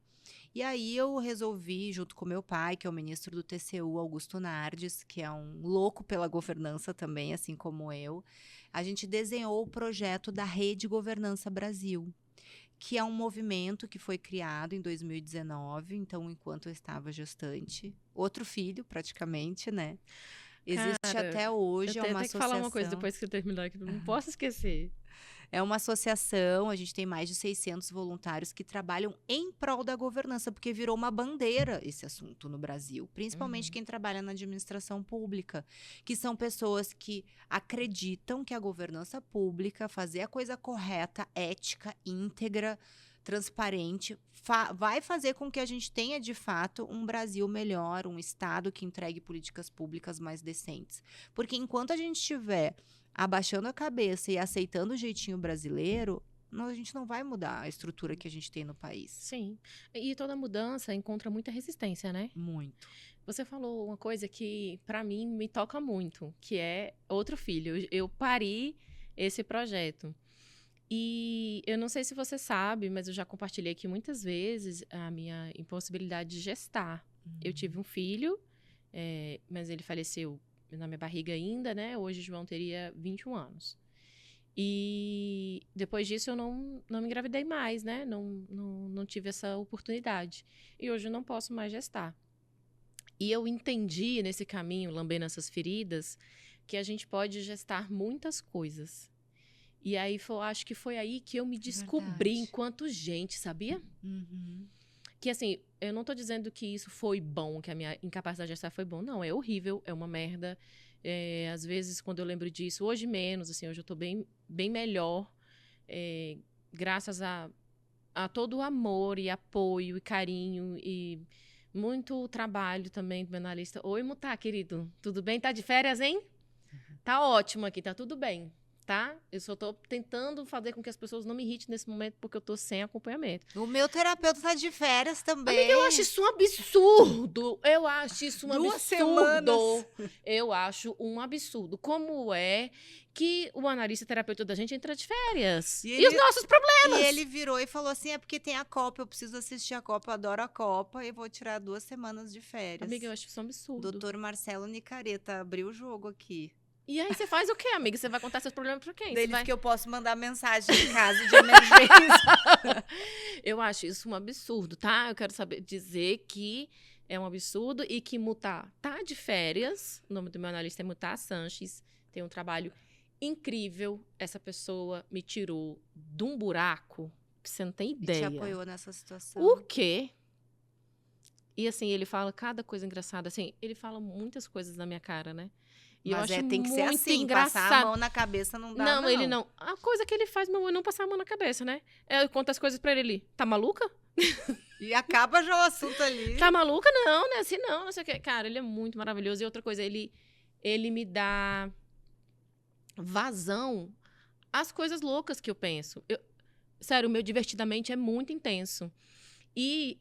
E aí eu resolvi, junto com meu pai, que é o ministro do TCU, Augusto Nardes, que é um louco pela governança também, assim como eu, a gente desenhou o projeto da Rede Governança Brasil, que é um movimento que foi criado em 2019, então enquanto eu estava gestante, outro filho praticamente, né? Existe até hoje, é uma associação. Eu tenho que falar uma coisa depois que eu terminar aqui, não posso esquecer. É uma associação, a gente tem mais de 600 voluntários que trabalham em prol da governança, porque virou uma bandeira esse assunto no Brasil, principalmente quem trabalha na administração pública, que são pessoas que acreditam que a governança pública, fazer a coisa correta, ética, íntegra, transparente, vai fazer com que a gente tenha, de fato, um Brasil melhor, um Estado que entregue políticas públicas mais decentes. Porque enquanto a gente estiver abaixando a cabeça e aceitando o jeitinho brasileiro, a gente não vai mudar a estrutura que a gente tem no país. Sim. E toda mudança encontra muita resistência, né? Muito. Você falou uma coisa que, para mim, me toca muito, que é outro filho. Eu pari esse projeto. E eu não sei se você sabe, mas eu já compartilhei aqui muitas vezes a minha impossibilidade de gestar. Eu tive um filho, mas ele faleceu na minha barriga ainda, né? Hoje o João teria 21 anos. E depois disso eu não me engravidei mais, né? Não tive essa oportunidade. E hoje eu não posso mais gestar. E eu entendi nesse caminho, lambendo essas feridas, que a gente pode gestar muitas coisas. E aí, acho que foi aí que eu me descobri enquanto gente, sabia? Que assim, eu não tô dizendo que isso foi bom, que a minha incapacidade de gestar foi bom. Não, é horrível, é uma merda. Às vezes, quando eu lembro disso, hoje menos, assim, hoje eu tô bem, bem melhor. Graças a todo o amor e apoio e carinho e muito trabalho também do meu analista. Oi, Mutá, querido. Tudo bem? Tá de férias, hein? Tá ótimo aqui, tá tudo bem. Tá? Eu só tô tentando fazer com que as pessoas não me irritem nesse momento, porque eu tô sem acompanhamento. O meu terapeuta tá de férias também. Amiga, eu acho isso um absurdo. Eu acho isso um 2 absurdo. semanas. Eu acho um absurdo. Como é que o analista terapeuta da gente entra de férias? E os nossos problemas? E ele virou e falou assim, é porque tem a Copa, eu preciso assistir a Copa, eu adoro a Copa, e vou tirar 2 semanas de férias. Amiga, eu acho isso um absurdo. Doutor Marcelo Nicareta abriu o jogo aqui. E aí você faz o quê, amiga? Você vai contar seus problemas pra quem? Deles que eu posso mandar mensagem em caso de emergência. Eu acho isso um absurdo, tá? Eu quero dizer que é um absurdo e que Mutá tá de férias. O nome do meu analista é Mutá Sanches. Tem um trabalho incrível. Essa pessoa me tirou de um buraco que você não tem ideia. E te apoiou nessa situação. O quê? E assim, ele fala cada coisa engraçada. Assim, ele fala muitas coisas na minha cara, né? E eu Mas acho tem que ser muito assim, passar a engraçado. mão na cabeça não dá, Não, ele não. A coisa que ele faz, meu amor, é não passar a mão na cabeça, né? Eu conto as coisas pra ele. Tá maluca? E acaba já o assunto ali. Tá maluca? Não, né? Assim não, não sei o quê. Cara, ele é muito maravilhoso. E outra coisa, ele me dá vazão às coisas loucas que eu penso. Sério, o meu divertidamente é muito intenso. E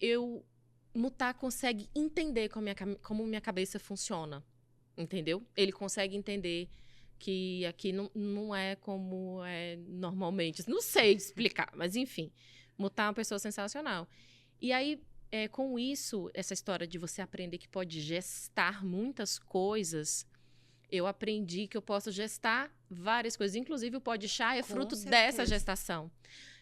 Mutar consegue entender como minha cabeça funciona. Entendeu? Ele consegue entender que aqui não é como é normalmente. Não sei explicar, mas enfim. Mutar é uma pessoa sensacional. E aí, com isso, essa história de você aprender que pode gestar muitas coisas, eu aprendi que eu posso gestar várias coisas. Inclusive, o Pode Chá é Com fruto certeza. dessa gestação.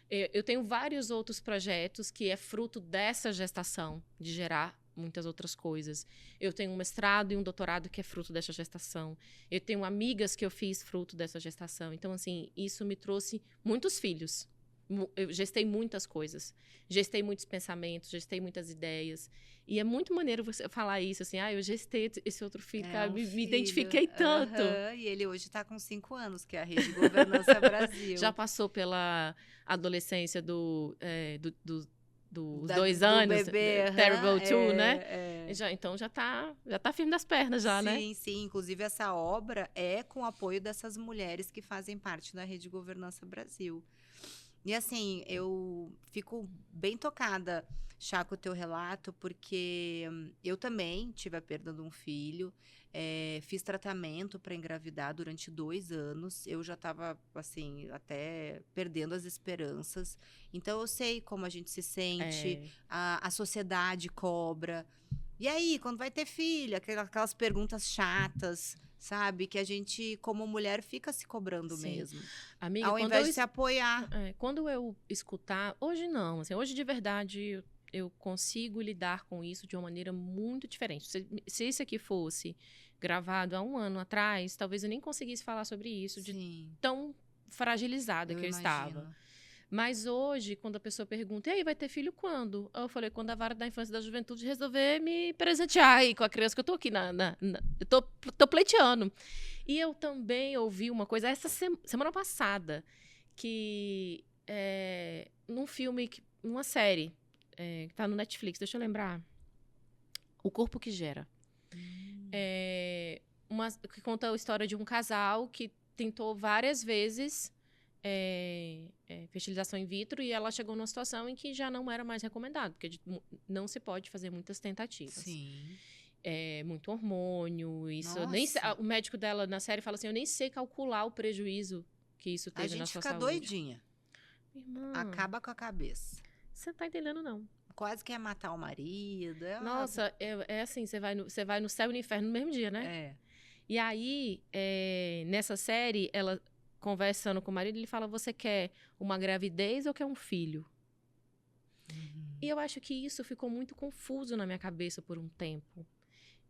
Eu tenho vários outros projetos que é fruto dessa gestação, de gerar muitas outras coisas. Eu tenho um mestrado e um doutorado que é fruto dessa gestação. Eu tenho amigas que eu fiz fruto dessa gestação. Então, assim, isso me trouxe muitos filhos. Eu gestei muitas coisas. Gestei muitos pensamentos, gestei muitas ideias. E é muito maneiro você falar isso, assim, eu gestei esse outro filho, cara, me identifiquei tanto. E ele hoje está com 5 anos, que é a Rede Governança Brasil. Já passou pela adolescência dos 2 do anos, bebê, Terrible 2, né? Então já tá firme das pernas já, né? Sim, sim. Inclusive, essa obra é com o apoio dessas mulheres que fazem parte da Rede Governança Brasil. E assim, eu fico bem tocada, Chá, com o teu relato, porque eu também tive a perda de um filho, fiz tratamento para engravidar durante 2 anos, eu já estava, assim, até perdendo as esperanças. Então, eu sei como a gente se sente, a sociedade cobra. E aí, quando vai ter filho? Aquelas perguntas chatas, sabe? Que a gente, como mulher, fica se cobrando Sim. mesmo. Amiga, ao invés de se apoiar. Quando eu escutar... Hoje não. Assim, hoje, de verdade, eu consigo lidar com isso de uma maneira muito diferente. Se isso aqui fosse gravado há 1 ano atrás, talvez eu nem conseguisse falar sobre isso, Sim. de tão fragilizada que eu estava. Mas hoje, quando a pessoa pergunta, e aí, vai ter filho quando? Eu falei, quando a Vara da Infância e da Juventude resolver me presentear aí com a criança que eu tô aqui, eu tô pleiteando. E eu também ouvi uma coisa, essa semana passada, que num filme, numa série, que tá no Netflix, deixa eu lembrar, O Corpo que Gera. Que conta a história de um casal que tentou várias vezes fertilização in vitro, e ela chegou numa situação em que já não era mais recomendado, porque não se pode fazer muitas tentativas. Sim. Muito hormônio, isso. O médico dela na série fala assim, eu nem sei calcular o prejuízo que isso teve na sua saúde. A gente fica doidinha. Irmã, acaba com a cabeça. Você não tá entendendo, não. Quase quer matar o marido. Nossa, assim, você vai no céu e no inferno no mesmo dia, né? E aí, nessa série, ela conversando com o marido, ele fala, você quer uma gravidez ou quer um filho? E eu acho que isso ficou muito confuso na minha cabeça por um tempo.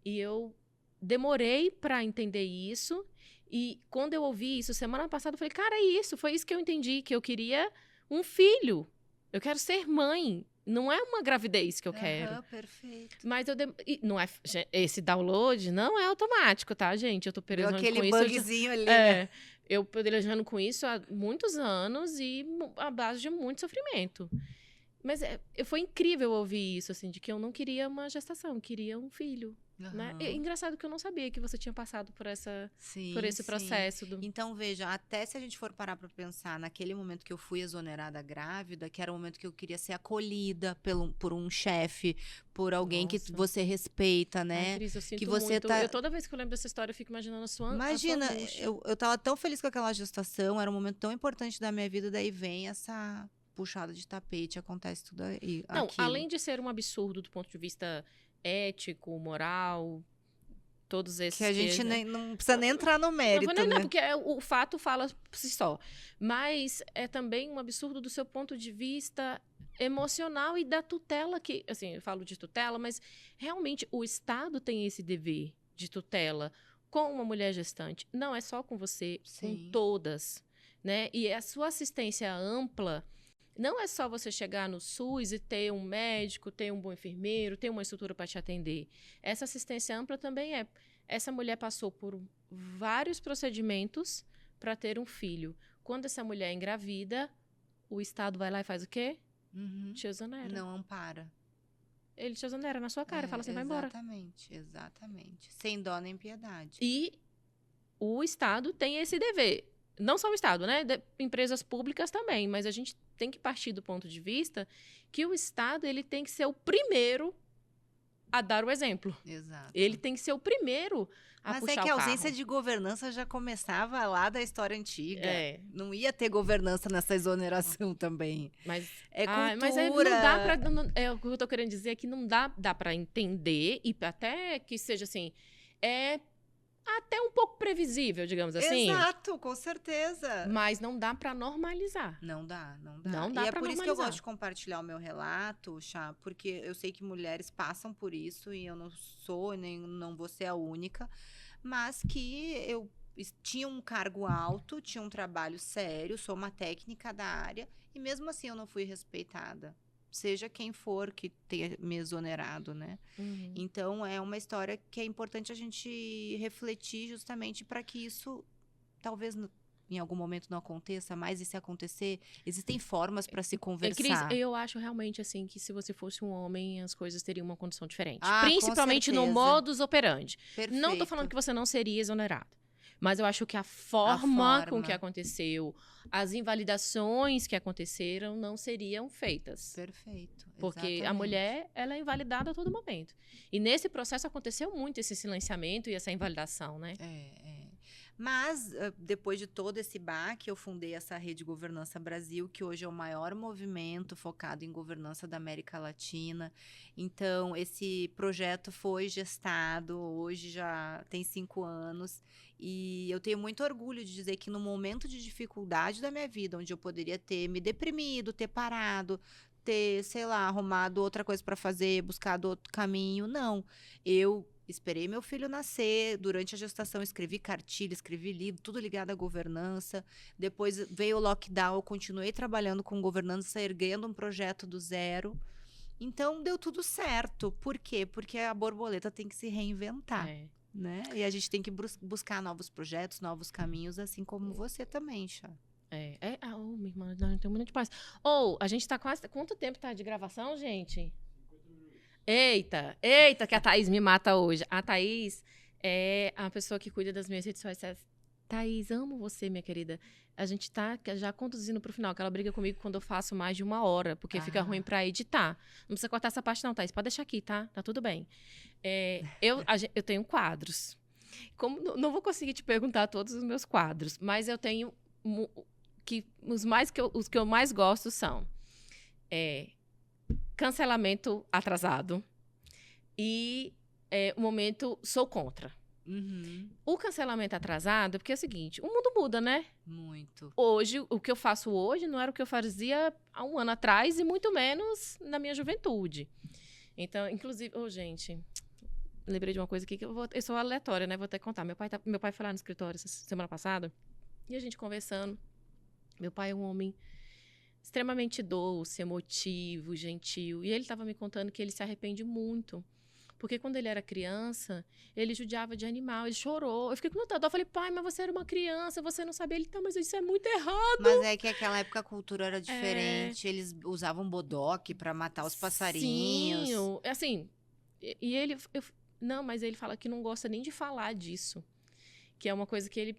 E eu demorei para entender isso. E quando eu ouvi isso semana passada, eu falei, cara, foi isso que eu entendi, que eu queria um filho. Eu quero ser mãe. Não é uma gravidez que eu quero. Perfeito. Mas não é, esse download não é automático, tá, gente? Eu tô pelejando com isso. Aquele bugzinho ali, né? Eu pelejando com isso há muitos anos e à base de muito sofrimento. Mas foi incrível ouvir isso, assim, de que eu não queria uma gestação, eu queria um filho. Né? Engraçado que eu não sabia que você tinha passado por esse processo. Então, veja, até se a gente for parar para pensar naquele momento que eu fui exonerada grávida, que era o momento que eu queria ser acolhida por um chefe, por alguém que você respeita, né? Ai, Cris, eu sinto que você muito. Toda vez que eu lembro dessa história, eu fico imaginando a sua Imagina, angústia. eu tava tão feliz com aquela gestação, era um momento tão importante da minha vida, daí vem essa puxada de tapete, acontece tudo aí. Não, além de ser um absurdo do ponto de vista ético, moral, todos esses... Que a gente não precisa nem entrar no mérito, né? Não, porque o fato fala por si só. Mas é também um absurdo do seu ponto de vista emocional e da tutela que... Assim, eu falo de tutela, mas realmente o Estado tem esse dever de tutela com uma mulher gestante. Não é só com você, com todas, né? E a sua assistência ampla Não é só você chegar no SUS e ter um médico, ter um bom enfermeiro, ter uma estrutura para te atender. Essa assistência ampla também é. Essa mulher passou por vários procedimentos para ter um filho. Quando essa mulher engravida, o Estado vai lá e faz o quê? Te exonera. Não ampara. Ele te exonera na sua cara, fala assim, vai embora. Exatamente. Sem dó nem piedade. E o Estado tem esse dever. Não só o Estado, né? Empresas públicas também. Mas a gente tem que partir do ponto de vista que o Estado ele tem que ser o primeiro a dar o exemplo. Exato. Ele tem que ser o primeiro a Mas puxar o é que carro. a ausência de governança já começava lá da história antiga. É. Não ia ter governança nessa exoneração também. Mas, é cultura. Mas não dá pra... o que eu tô querendo dizer é que não dá pra entender, e até que seja assim... até um pouco previsível, digamos assim. Exato, com certeza. Mas não dá pra normalizar. Não dá. Não E dá é pra por normalizar. isso que eu gosto de compartilhar o meu relato, Chá, porque eu sei que mulheres passam por isso e eu não sou, nem não vou ser a única, mas que eu tinha um cargo alto, tinha um trabalho sério, sou uma técnica da área e mesmo assim eu não fui respeitada. Seja quem for que tenha me exonerado, né? Uhum. Então, é uma história que é importante a gente refletir justamente para que isso, talvez, em algum momento não aconteça, mas e se acontecer, existem formas para se conversar. Cris, eu acho realmente, assim, que se você fosse um homem, as coisas teriam uma condição diferente. Ah, Principalmente com no certeza. modus operandi. Perfeito. Não tô falando que você não seria exonerado. Mas eu acho que a forma com que aconteceu, as invalidações que aconteceram não seriam feitas. Perfeito. Porque exatamente. a mulher, ela é invalidada a todo momento. E nesse processo aconteceu muito esse silenciamento e essa invalidação, né? Mas, depois de todo esse baque, eu fundei essa Rede Governança Brasil, que hoje é o maior movimento focado em governança da América Latina. Então, esse projeto foi gestado, hoje já tem 5 anos. E eu tenho muito orgulho de dizer que no momento de dificuldade da minha vida, onde eu poderia ter me deprimido, ter parado, ter, sei lá, arrumado outra coisa para fazer, buscado outro caminho, não. Eu esperei meu filho nascer, durante a gestação escrevi cartilha, escrevi livro, tudo ligado à governança. Depois veio o lockdown, eu continuei trabalhando com governança, erguendo um projeto do zero. Então, deu tudo certo. Por quê? Porque a borboleta tem que se reinventar. Né? E a gente tem que buscar novos projetos, novos caminhos, assim como você também, Chá. Minha irmã, não tem muito de paz. A gente tá quase... Quanto tempo tá de gravação, gente? Eita, que a Thaís me mata hoje. A Thaís é a pessoa que cuida das minhas redes sociais. Thaís, amo você, minha querida. A gente tá já conduzindo pro final, que ela briga comigo quando eu faço mais de 1 hora, porque fica ruim pra editar. Não precisa cortar essa parte não, Thaís. Pode deixar aqui, tá? Tá tudo bem. Eu tenho quadros. Não vou conseguir te perguntar todos os meus quadros, mas eu tenho... os que eu mais gosto são... cancelamento atrasado e o momento sou contra. Uhum. O cancelamento atrasado, porque é o seguinte, o mundo muda, né? Muito. Hoje, o que eu faço hoje não era o que eu fazia há 1 ano atrás e muito menos na minha juventude. Então, inclusive... gente, lembrei de uma coisa aqui que eu sou aleatória, né? Vou até contar. Meu pai foi lá no escritório essa semana passada e a gente conversando. Meu pai é um homem extremamente doce, emotivo, gentil. E ele estava me contando que ele se arrepende muito. Porque quando ele era criança, ele judiava de animal, ele chorou. Eu fiquei com muita dó. Eu falei, pai, mas você era uma criança, você não sabia. Ele, mas isso é muito errado. Mas é que naquela época a cultura era diferente. Eles usavam bodoque para matar os passarinhos. Sim, assim... E ele... não, mas ele fala que não gosta nem de falar disso. Que é uma coisa que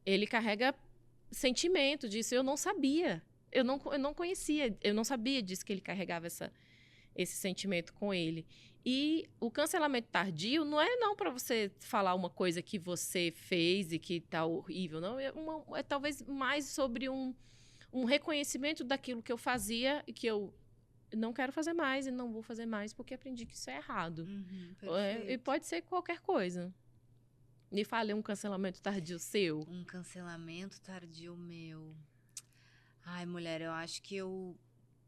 ele carrega sentimento disso. Eu não sabia. Eu não conhecia, eu não sabia disso, que ele carregava esse sentimento com ele. E o cancelamento tardio não é não para você falar uma coisa que você fez e que tá horrível, não. É talvez mais sobre um reconhecimento daquilo que eu fazia e que eu não quero fazer mais e não vou fazer mais porque aprendi que isso é errado. E pode ser qualquer coisa. Me fale um cancelamento tardio seu. Um cancelamento tardio meu... Ai, mulher, eu acho que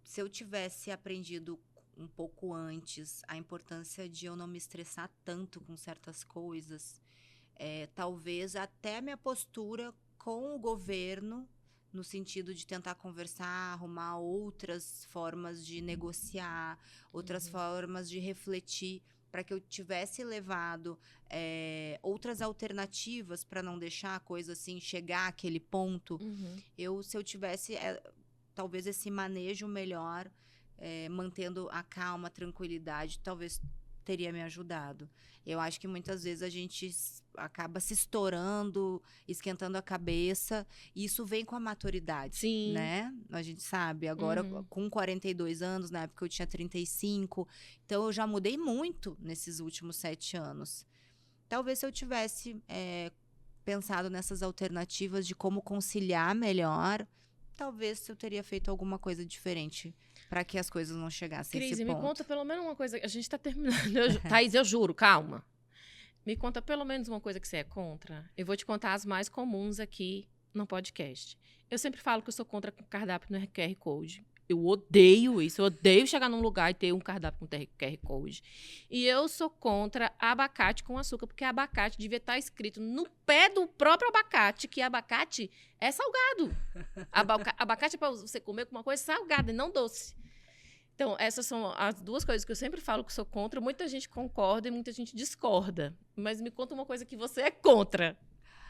se eu tivesse aprendido um pouco antes a importância de eu não me estressar tanto com certas coisas, talvez até a minha postura com o governo no sentido de tentar conversar, arrumar outras formas de negociar, outras formas de refletir, para que eu tivesse levado outras alternativas para não deixar a coisa assim chegar àquele ponto. Se eu tivesse talvez esse manejo melhor, mantendo a calma, a tranquilidade, talvez teria me ajudado. Eu acho que muitas vezes a gente acaba se estourando, esquentando a cabeça, e isso vem com a maturidade, Sim. né? A gente sabe, agora com 42 anos, na época eu tinha 35, então eu já mudei muito nesses últimos 7 anos. Talvez se eu tivesse pensado nessas alternativas de como conciliar melhor, talvez eu teria feito alguma coisa diferente para que as coisas não chegassem a esse Cris, ponto. me conta pelo menos uma coisa. A gente tá terminando. Thaís, eu juro, calma. Me conta pelo menos uma coisa que você é contra. Eu vou te contar as mais comuns aqui no podcast. Eu sempre falo que eu sou contra cardápio no QR Code. Eu odeio isso. Eu odeio chegar num lugar e ter um cardápio com QR Code. E eu sou contra abacate com açúcar, porque abacate devia estar escrito no pé do próprio abacate que abacate é salgado. Abacate é para você comer com uma coisa salgada e não doce. Então, essas são as duas coisas que eu sempre falo que sou contra. Muita gente concorda e muita gente discorda. Mas me conta uma coisa que você é contra.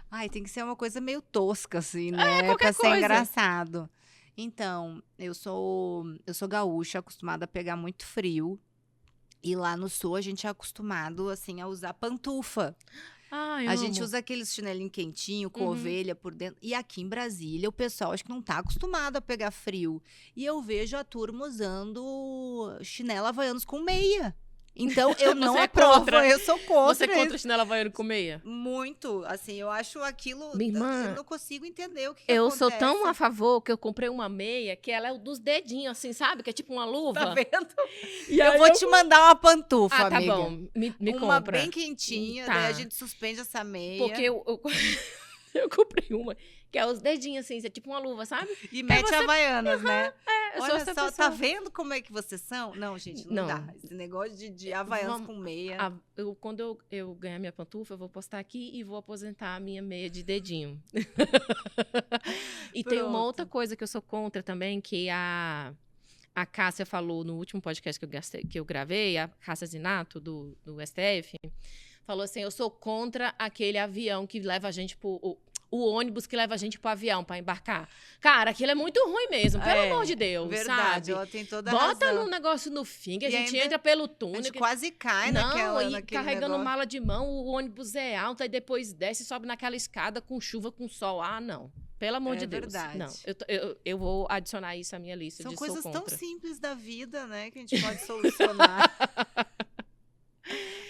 Ai, tem que ser uma coisa meio tosca, assim, né? Qualquer pra ser coisa. engraçado. Então, eu sou gaúcha, acostumada a pegar muito frio. E lá no sul, a gente é acostumado, assim, a usar pantufa. A gente usa aqueles chinelinho quentinho, com ovelha por dentro. E aqui em Brasília, o pessoal acho que não tá acostumado a pegar frio. E eu vejo a turma usando chinelo havaianos com meia. Então, eu não aprovo, eu sou contra. Você é contra o chinelo havaiano com meia? Muito, assim, eu acho aquilo... Minha irmã, eu não consigo entender o que eu acontece. sou tão a favor que eu comprei uma meia que ela é dos dedinhos, assim, sabe? Que é tipo uma luva. Tá vendo? E eu vou te mandar uma pantufa, tá amiga. Bom, me uma compra. bem quentinha, daí a gente suspende essa meia. Porque eu comprei uma que é os dedinhos, assim, é tipo uma luva, sabe? E mete havaianas, né? Olha sou só, tá vendo como é que vocês são? Não, gente, não dá. Esse negócio de havaianas com meia. Quando eu ganhar minha pantufa, eu vou postar aqui e vou aposentar a minha meia de dedinho. E tem uma outra coisa que eu sou contra também, que a Cássia falou no último podcast que eu gravei, a Cássia Zinato, do STF, falou assim, eu sou contra aquele avião que leva a gente o ônibus que leva a gente pro avião pra embarcar. Cara, aquilo é muito ruim mesmo, pelo amor de Deus, verdade, sabe? Ela tem toda a razão. Bota no negócio no fim, que a gente entra pelo túnel. A gente quase cai naquele carregando negócio. mala de mão, o ônibus é alto, aí depois desce e sobe naquela escada com chuva, com sol. Ah, não. Pelo amor de Deus. Verdade. Não, eu vou adicionar isso à minha lista de sou contra. São coisas tão simples da vida, né, que a gente pode solucionar.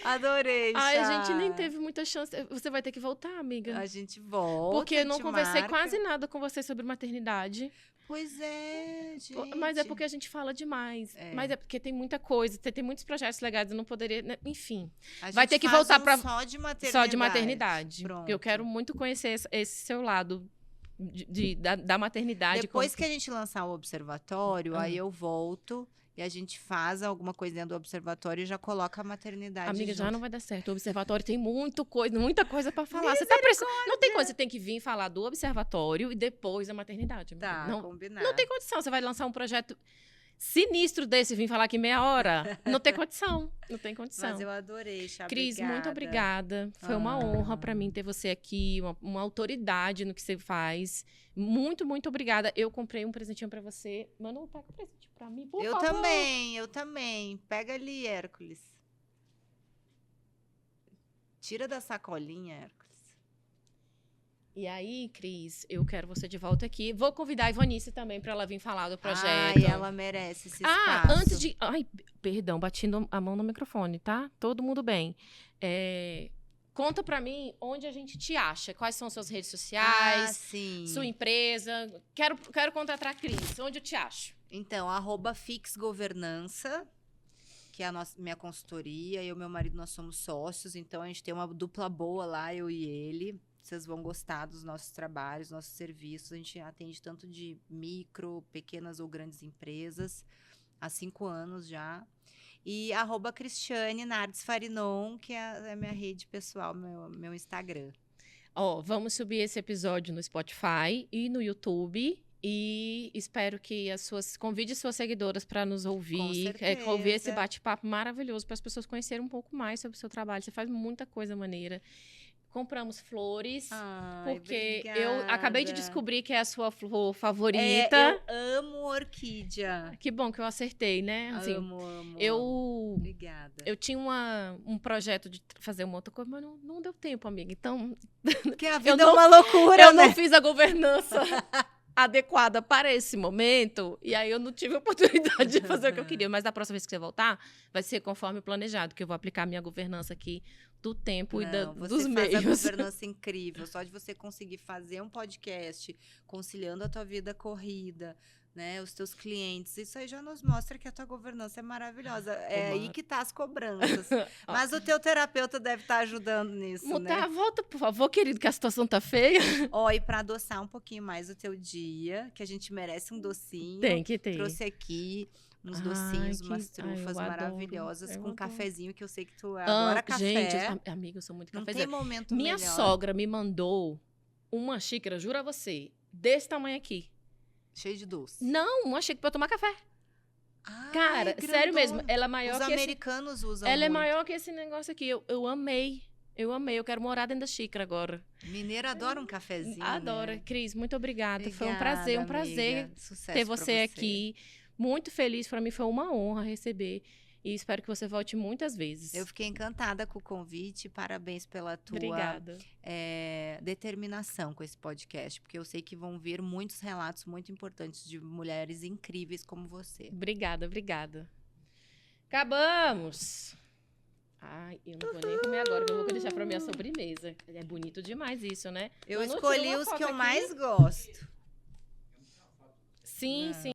Adorei, Ai, a gente nem teve muita chance. Você vai ter que voltar, amiga. A gente volta. Porque eu não conversei quase nada com você sobre maternidade. Pois é, gente. Mas é porque a gente fala demais. Mas é porque tem muita coisa, tem muitos projetos legais, eu não poderia... Né? Enfim, vai ter que voltar para só de maternidade. Só de maternidade. Pronto. Eu quero muito conhecer esse seu lado da maternidade. Depois que a gente lançar o observatório, aí eu volto... E a gente faz alguma coisinha do observatório e já coloca a maternidade. Amiga, junto. Já não vai dar certo. O observatório tem muita coisa para falar. Você tá precisando. Não tem coisa, você tem que vir falar do observatório e depois da maternidade. Tá, não, combinado. Não tem condição. Você vai lançar um projeto sinistro desse, vir falar aqui meia hora. Não tem condição. Não tem condição. Mas eu adorei, Chá. Cris, muito obrigada. Foi uma honra para mim ter você aqui, uma autoridade no que você faz. Muito, muito obrigada. Eu comprei um presentinho para você. Manu, pega o presente para mim, por favor. Eu também. Pega ali, Hércules. Tira da sacolinha, Hércules. E aí, Cris, eu quero você de volta aqui. Vou convidar a Ivanice também para ela vir falar do projeto. Ai, ela merece esse espaço. Antes de... Ai, perdão, bati a mão no microfone, tá? Todo mundo bem. Conta pra mim onde a gente te acha. Quais são suas redes sociais? Sim. Sua empresa. Quero contratar a Cris. Onde eu te acho? Então, @fixgovernança, que é a minha consultoria. Eu e meu marido, nós somos sócios. Então, a gente tem uma dupla boa lá, eu e ele. Vocês vão gostar dos nossos trabalhos, nossos serviços. A gente atende tanto de micro, pequenas ou grandes empresas. Há 5 anos já. E @Cristiane Nardes Farinon, que é a minha rede pessoal, meu Instagram. Ó, vamos subir esse episódio no Spotify e no YouTube. E espero que convide suas seguidoras para nos ouvir. Com Ouvir esse certeza. bate-papo maravilhoso para as pessoas conhecerem um pouco mais sobre o seu trabalho. Você faz muita coisa maneira. Compramos flores, Ai, porque eu acabei de obrigada. descobrir que é a sua flor favorita. Eu amo orquídea. Que bom que eu acertei, né? Assim, Amo. Obrigada. eu tinha um projeto de fazer uma outra coisa, mas não deu tempo, amiga. Então, Porque a vida é não- uma loucura, eu né? não fiz a governança adequada para esse momento, e aí eu não tive a oportunidade de fazer o que eu queria. Mas da próxima vez que você voltar, vai ser conforme planejado, que eu vou aplicar a minha governança aqui do tempo e Não, dos você faz a meios. governança incrível. Só de você conseguir fazer um podcast, conciliando a tua vida corrida, né? Os teus clientes. Isso aí já nos mostra que a tua governança é maravilhosa. É aí que tá as cobranças. Mas o teu terapeuta deve estar ajudando nisso, Mutar, né? volta, por favor, querido, que a situação tá feia. Ó, e pra adoçar um pouquinho mais o teu dia, que a gente merece um docinho. Tem que ter. Trouxe aqui uns Ai, docinhos, umas que- ai, eu trufas adoro, maravilhosas, eu com adoro. cafezinho, que eu sei que tu adora café. Gente, amiga, eu sou muito Não tem cafezeira. momento Minha melhor. sogra me mandou uma xícara, juro a você, desse tamanho aqui. Cheio de doce. Não, uma xícara pra eu tomar café. Ai, Cara, sério mesmo, grandona. ela é maior Os que americanos usam ela é muito. maior que esse negócio aqui. Eu amei. Eu amei. Eu quero morar dentro da xícara agora. Mineiro adora um cafezinho, Adoro. né? Cris, muito obrigada. Foi um Obrigada, prazer amiga. Sucesso ter pra você aqui. Muito feliz. Pra mim foi uma honra receber. E espero que você volte muitas vezes. Eu fiquei encantada com o convite. Parabéns pela tua Obrigada. determinação com esse podcast, porque eu sei que vão vir muitos relatos muito importantes de mulheres incríveis como você. Obrigada. Acabamos! Ai, eu não vou nem comer agora, que eu vou deixar pra minha sobremesa. É bonito demais isso, né? Eu Manu, escolhi tira uma os que foto eu aqui. mais gosto. Sim, Ah. sim.